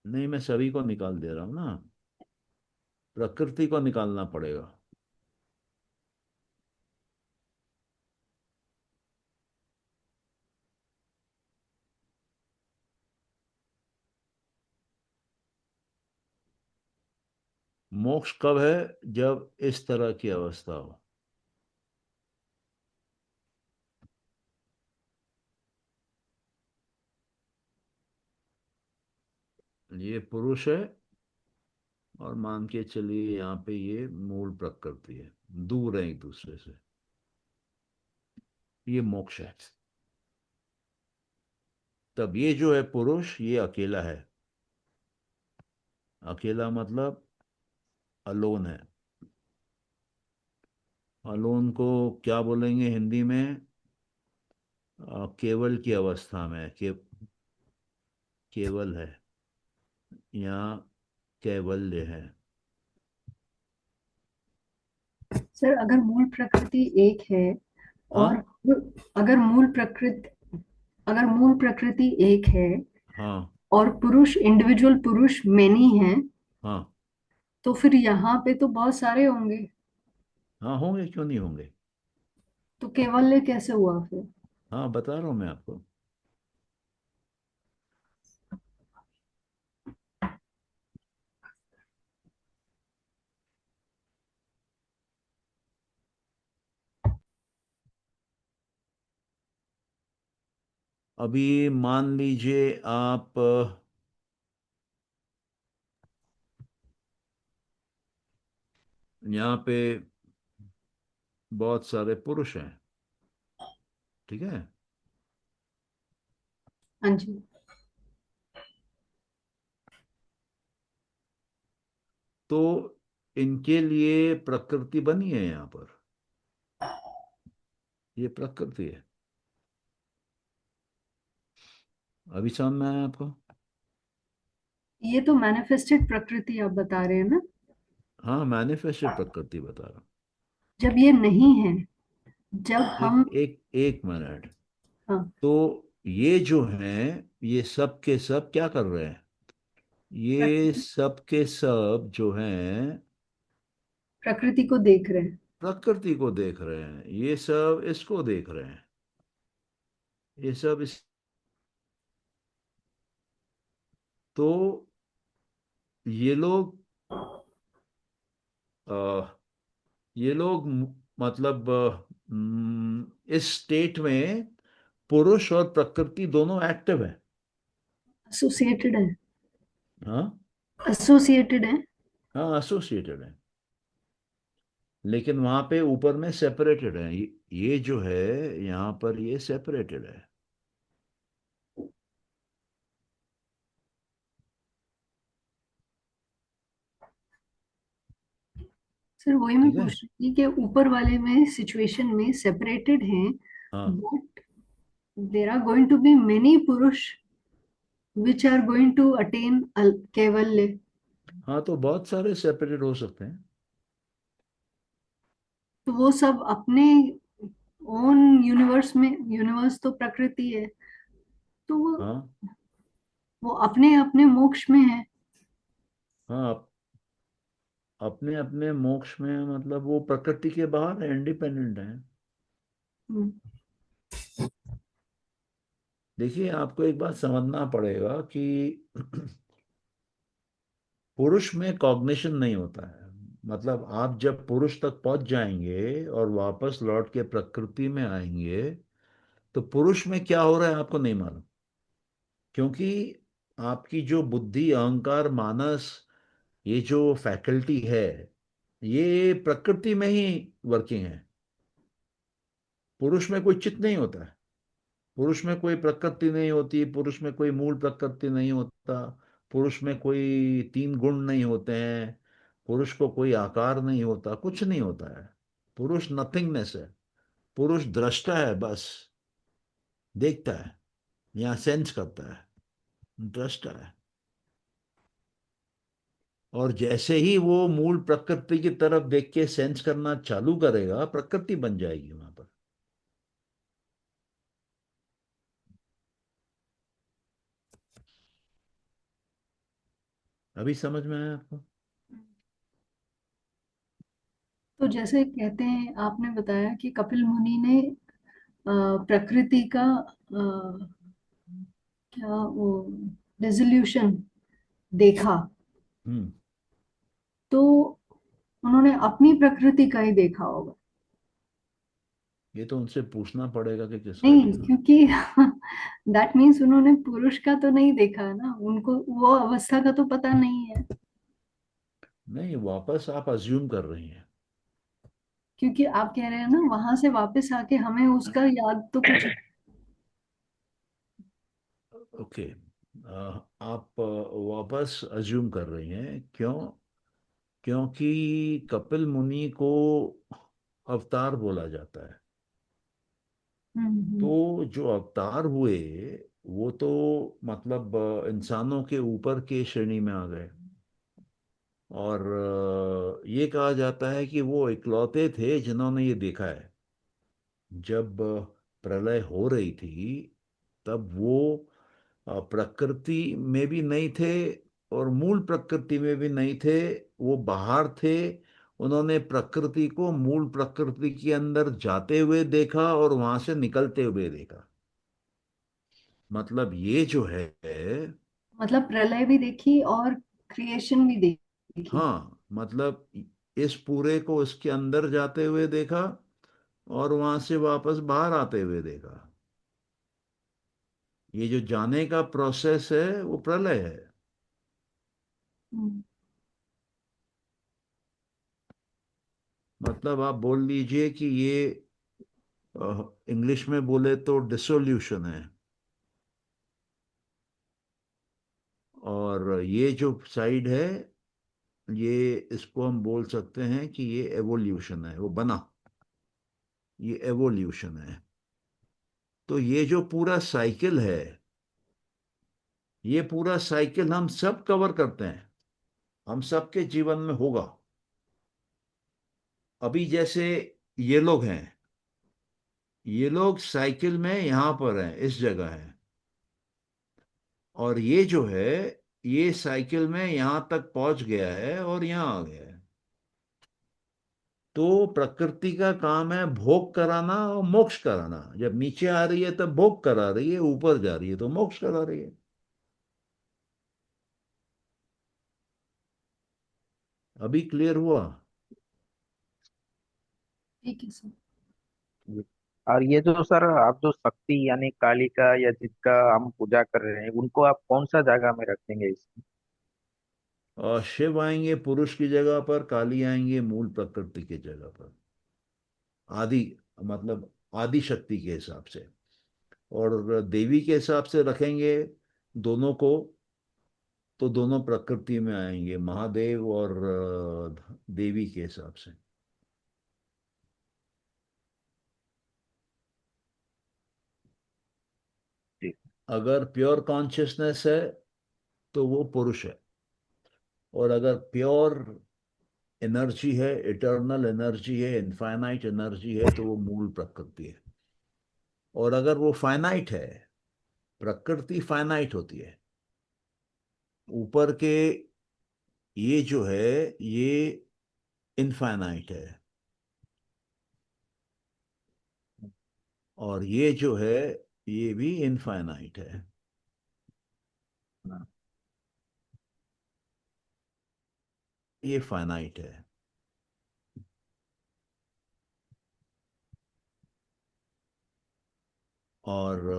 नहीं, मैं सभी को निकाल दे रहा हूँ ना, प्रकृति को निकालना पड़ेगा। मोक्ष कब है? जब इस तरह की अवस्था हो। ये पुरुष है, और मान के चलिए यहाँ पे ये मूल प्रकृति है, दूर है एक दूसरे से, ये मोक्ष है। तब ये जो है पुरुष, ये अकेला है। अकेला मतलब अलोन है। अलोन को क्या बोलेंगे हिंदी में? केवल की अवस्था में, केवल है, या कैवल्य है। सर, अगर मूल प्रकृति एक है हाँ, और अगर मूल प्रकृति एक है हाँ, और पुरुष, इंडिविजुअल पुरुष मेनी है, हाँ, तो फिर यहाँ पे तो बहुत सारे होंगे। हाँ, होंगे, क्यों नहीं होंगे? तो कैवल्य कैसे हुआ फिर? हाँ, बता रहा हूँ मैं आपको। अभी मान लीजिए आप यहाँ पे बहुत सारे पुरुष हैं, ठीक है? हाँ जी। तो इनके लिए प्रकृति बनी है यहाँ पर, ये प्रकृति है। अभी समझ में आया आपको? ये तो मैनिफेस्टेड प्रकृति आप बता रहे हैं ना? हाँ, मैनिफेस्टेड प्रकृति बता रहा हूँ। जब ये नहीं है, जब एक हम, एक एक मिनट। हाँ, तो ये जो हैं, ये सब के सब क्या कर रहे हैं? ये प्रकृति सब के सब जो हैं, प्रकृति को देख रहे हैं। प्रकृति को देख रहे हैं, ये सब इसको देख रहे हैं, ये सब इस। तो ये लोग अ, ये लोग मतलब इस स्टेट में पुरुष और प्रकृति दोनों एक्टिव है। एसोसिएटेड है। हाँ, एसोसिएटेड है। हाँ, एसोसिएटेड है, लेकिन वहां पे ऊपर में सेपरेटेड है। ये जो है यहाँ पर, ये सेपरेटेड है। सर, वही मैं ठीक है। पूछ रही थी कि ऊपर वाले में सिचुएशन में सेपरेटेड हैं, हाँ, but there are going to be many पुरुष which are going to attain kaivalya. हाँ, तो बहुत सारे सेपरेटेड हो सकते हैं। तो वो सब अपने ओन यूनिवर्स में, यूनिवर्स तो प्रकृति है, तो वो हाँ, वो अपने अपने मोक्ष में है। हाँ, अपने अपने मोक्ष में, मतलब वो प्रकृति के बाहर है, इंडिपेंडेंट है। हम्म, देखिए, आपको एक बात समझना पड़ेगा कि पुरुष में कॉग्निशन नहीं होता है। मतलब आप जब पुरुष तक पहुंच जाएंगे और वापस लौट के प्रकृति में आएंगे, तो पुरुष में क्या हो रहा है आपको नहीं मालूम, क्योंकि आपकी जो बुद्धि, अहंकार, मानस, ये जो फैकल्टी है, ये प्रकृति में ही वर्किंग है। पुरुष में कोई चित्त नहीं होता है, पुरुष में कोई प्रकृति नहीं होती, पुरुष में कोई मूल प्रकृति नहीं होता, पुरुष में कोई तीन गुण नहीं होते हैं, पुरुष को कोई आकार नहीं होता, कुछ नहीं होता है। पुरुष नथिंगनेस है। पुरुष दृष्टा है, बस देखता है, या सेंस करता है, दृष्टा है। और जैसे ही वो मूल प्रकृति की तरफ देख के सेंस करना चालू करेगा, प्रकृति बन जाएगी वहां पर। अभी समझ में आया आपको? तो जैसे कहते हैं, आपने बताया कि कपिल मुनि ने प्रकृति का क्या वो रेजोल्यूशन देखा, हम्म। तो उन्होंने अपनी प्रकृति का ही देखा होगा। ये तो उनसे पूछना पड़ेगा कि किसका नहीं, देखा। क्योंकि दैट मीन्स उन्होंने पुरुष का तो नहीं देखा ना, उनको वो अवस्था का तो पता नहीं है। नहीं, वापस आप अज्यूम कर रही हैं। क्योंकि आप कह रहे हैं ना, वहां से वापस आके हमें उसका याद तो कुछ। ओके। आप वापस अज्यूम कर रही हैं, क्यों? क्योंकि कपिल मुनि को अवतार बोला जाता है। हम्म। तो जो अवतार हुए, वो तो मतलब इंसानों के ऊपर के श्रेणी में आ गए। और ये कहा जाता है कि वो इकलौते थे जिन्होंने ये देखा है। जब प्रलय हो रही थी, तब वो प्रकृति में भी नहीं थे और मूल प्रकृति में भी नहीं थे, वो बाहर थे। उन्होंने प्रकृति को मूल प्रकृति के अंदर जाते हुए देखा और वहां से निकलते हुए देखा। मतलब ये जो है, मतलब प्रलय भी देखी और क्रिएशन भी देखी। हाँ, मतलब इस पूरे को इसके अंदर जाते हुए देखा और वहां से वापस बाहर आते हुए देखा। ये जो जाने का प्रोसेस है, वो प्रलय है। हम्म, मतलब आप बोल लीजिए कि ये इंग्लिश में बोले तो डिसोल्यूशन है। और ये जो साइड है, ये इसको हम बोल सकते हैं कि ये एवोल्यूशन है, वो बना, ये एवोल्यूशन है। तो ये जो पूरा साइकिल है, ये पूरा साइकिल हम सब कवर करते हैं, हम सबके जीवन में होगा। अभी जैसे ये लोग हैं, ये लोग साइकिल में यहां पर हैं, इस जगह हैं। और ये जो है, ये साइकिल में यहां तक पहुंच गया है और यहां आ गया है। तो प्रकृति का काम है भोग कराना और मोक्ष कराना। जब नीचे आ रही है तब भोग करा रही है, ऊपर जा रही है तो मोक्ष करा रही है। अभी क्लियर हुआ? ठीक है सर। जी। और ये जो सर आप जो शक्ति यानी कालिका या जिसका हम पूजा कर रहे हैं, उनको आप कौन सा जगह में रखेंगे इसमें? और शिव आएंगे पुरुष की जगह पर, काली आएंगे मूल प्रकृति की जगह पर। आदि, मतलब आदि शक्ति के हिसाब से। और देवी के हिसाब से रखेंगे दोनों को, तो दोनों प्रकृति में आएंगे, महादेव और देवी के हिसाब से। जी। अगर प्योर कॉन्शियसनेस है तो वो पुरुष है। और अगर प्योर एनर्जी है, इटर्नल एनर्जी है, इनफाइनाइट एनर्जी है, तो वो मूल प्रकृति है। और अगर वो फाइनाइट है, प्रकृति फाइनाइट होती है, ऊपर के ये जो है ये इनफाइनाइट है, और ये जो है ये भी इनफाइनाइट है। ये फाइनाइट है। और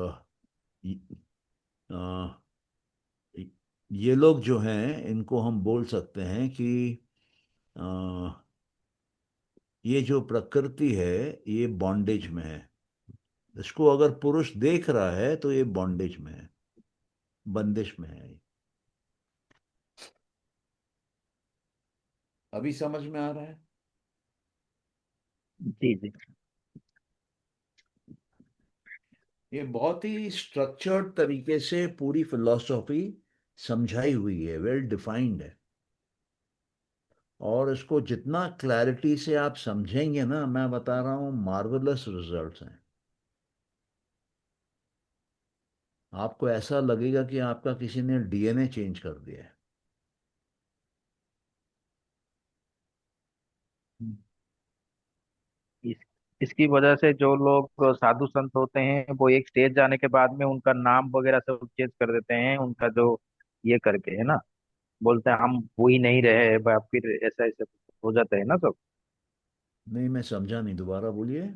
य- अ, ये लोग जो हैं इनको हम बोल सकते हैं कि अ, ये जो प्रकृति है ये बॉन्डेज में है। इसको अगर पुरुष देख रहा है तो ये बॉन्डेज में है, बंदिश में है। अभी समझ में आ रहा है? जी जी। ये बहुत ही स्ट्रक्चर्ड तरीके से पूरी फिलॉसफी समझाई हुई है, वेल डिफाइंड है। और इसको जितना क्लैरिटी से आप समझेंगे ना, मैं बता रहा हूं, मार्वलस रिजल्ट्स हैं। आपको ऐसा लगेगा कि आपका किसी ने डीएनए चेंज कर दिया है। इस इसकी वजह से जो लोग साधु संत होते हैं वो एक स्टेज जाने के बाद में उनका नाम वगैरह सब चेंज कर देते हैं, उनका जो ये करके है ना, बोलते हैं हम वो ही नहीं रहे, फिर ऐसा ऐसा हो जाता है ना सब। नहीं, मैं समझा नहीं, दोबारा बोलिए।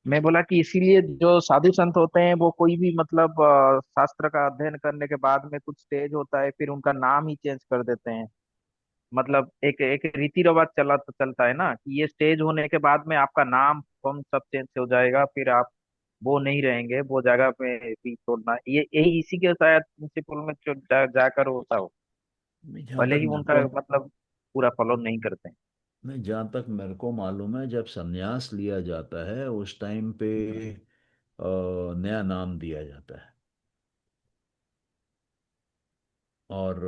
मैं बोला कि इसीलिए जो साधु संत होते हैं वो कोई भी मतलब शास्त्र का अध्ययन करने के बाद में कुछ स्टेज होता है फिर उनका नाम ही चेंज कर देते हैं। मतलब एक एक रीति रिवाज चलता है ना कि ये स्टेज होने के बाद में आपका नाम फॉर्म सब चेंज हो जाएगा, फिर आप वो नहीं रहेंगे, वो जगह पे भी छोड़ना, ये यही इसी के शायद प्रिंसिपल में जाकर होता हो। मैं जहाँ भले तक ही मेरे उनका को मतलब पूरा फॉलो नहीं करते हैं। नहीं, जहाँ तक मेरे को मालूम है, जब संन्यास लिया जाता है उस टाइम पे नया नाम दिया जाता है। और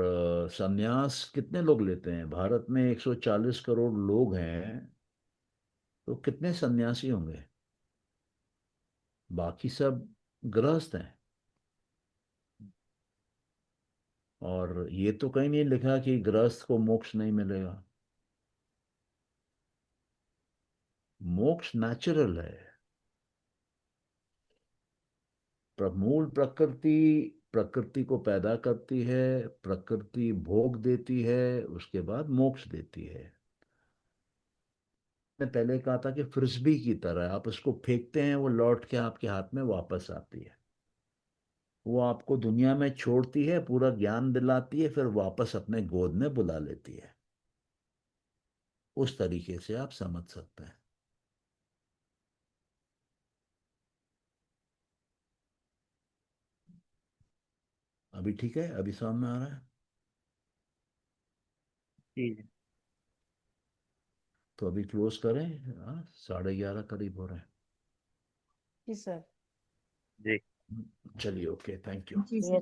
संन्यास कितने लोग लेते हैं? भारत में 140 करोड़ लोग हैं, तो कितने सन्यासी होंगे? बाकी सब गृहस्थ हैं। और ये तो कहीं नहीं लिखा कि गृहस्थ को मोक्ष नहीं मिलेगा। मोक्ष नेचुरल है। मूल प्रकृति प्रकृति को पैदा करती है, प्रकृति भोग देती है, उसके बाद मोक्ष देती है। मैंने पहले कहा था कि फ्रिस्बी की तरह आप उसको फेंकते हैं, वो लौट के आपके हाथ में वापस आती है। वो आपको दुनिया में छोड़ती है, पूरा ज्ञान दिलाती है, फिर वापस अपने गोद में बुला लेती है। उस तरीके से आप समझ सकते हैं। अभी ठीक है? अभी समझ में आ रहा है? जी जी। तो अभी क्लोज करें? हाँ, 11:30 करीब हो रहे जी सर। जी। हैं। चलिए, ओके, थैंक यू। जी Yes. सर।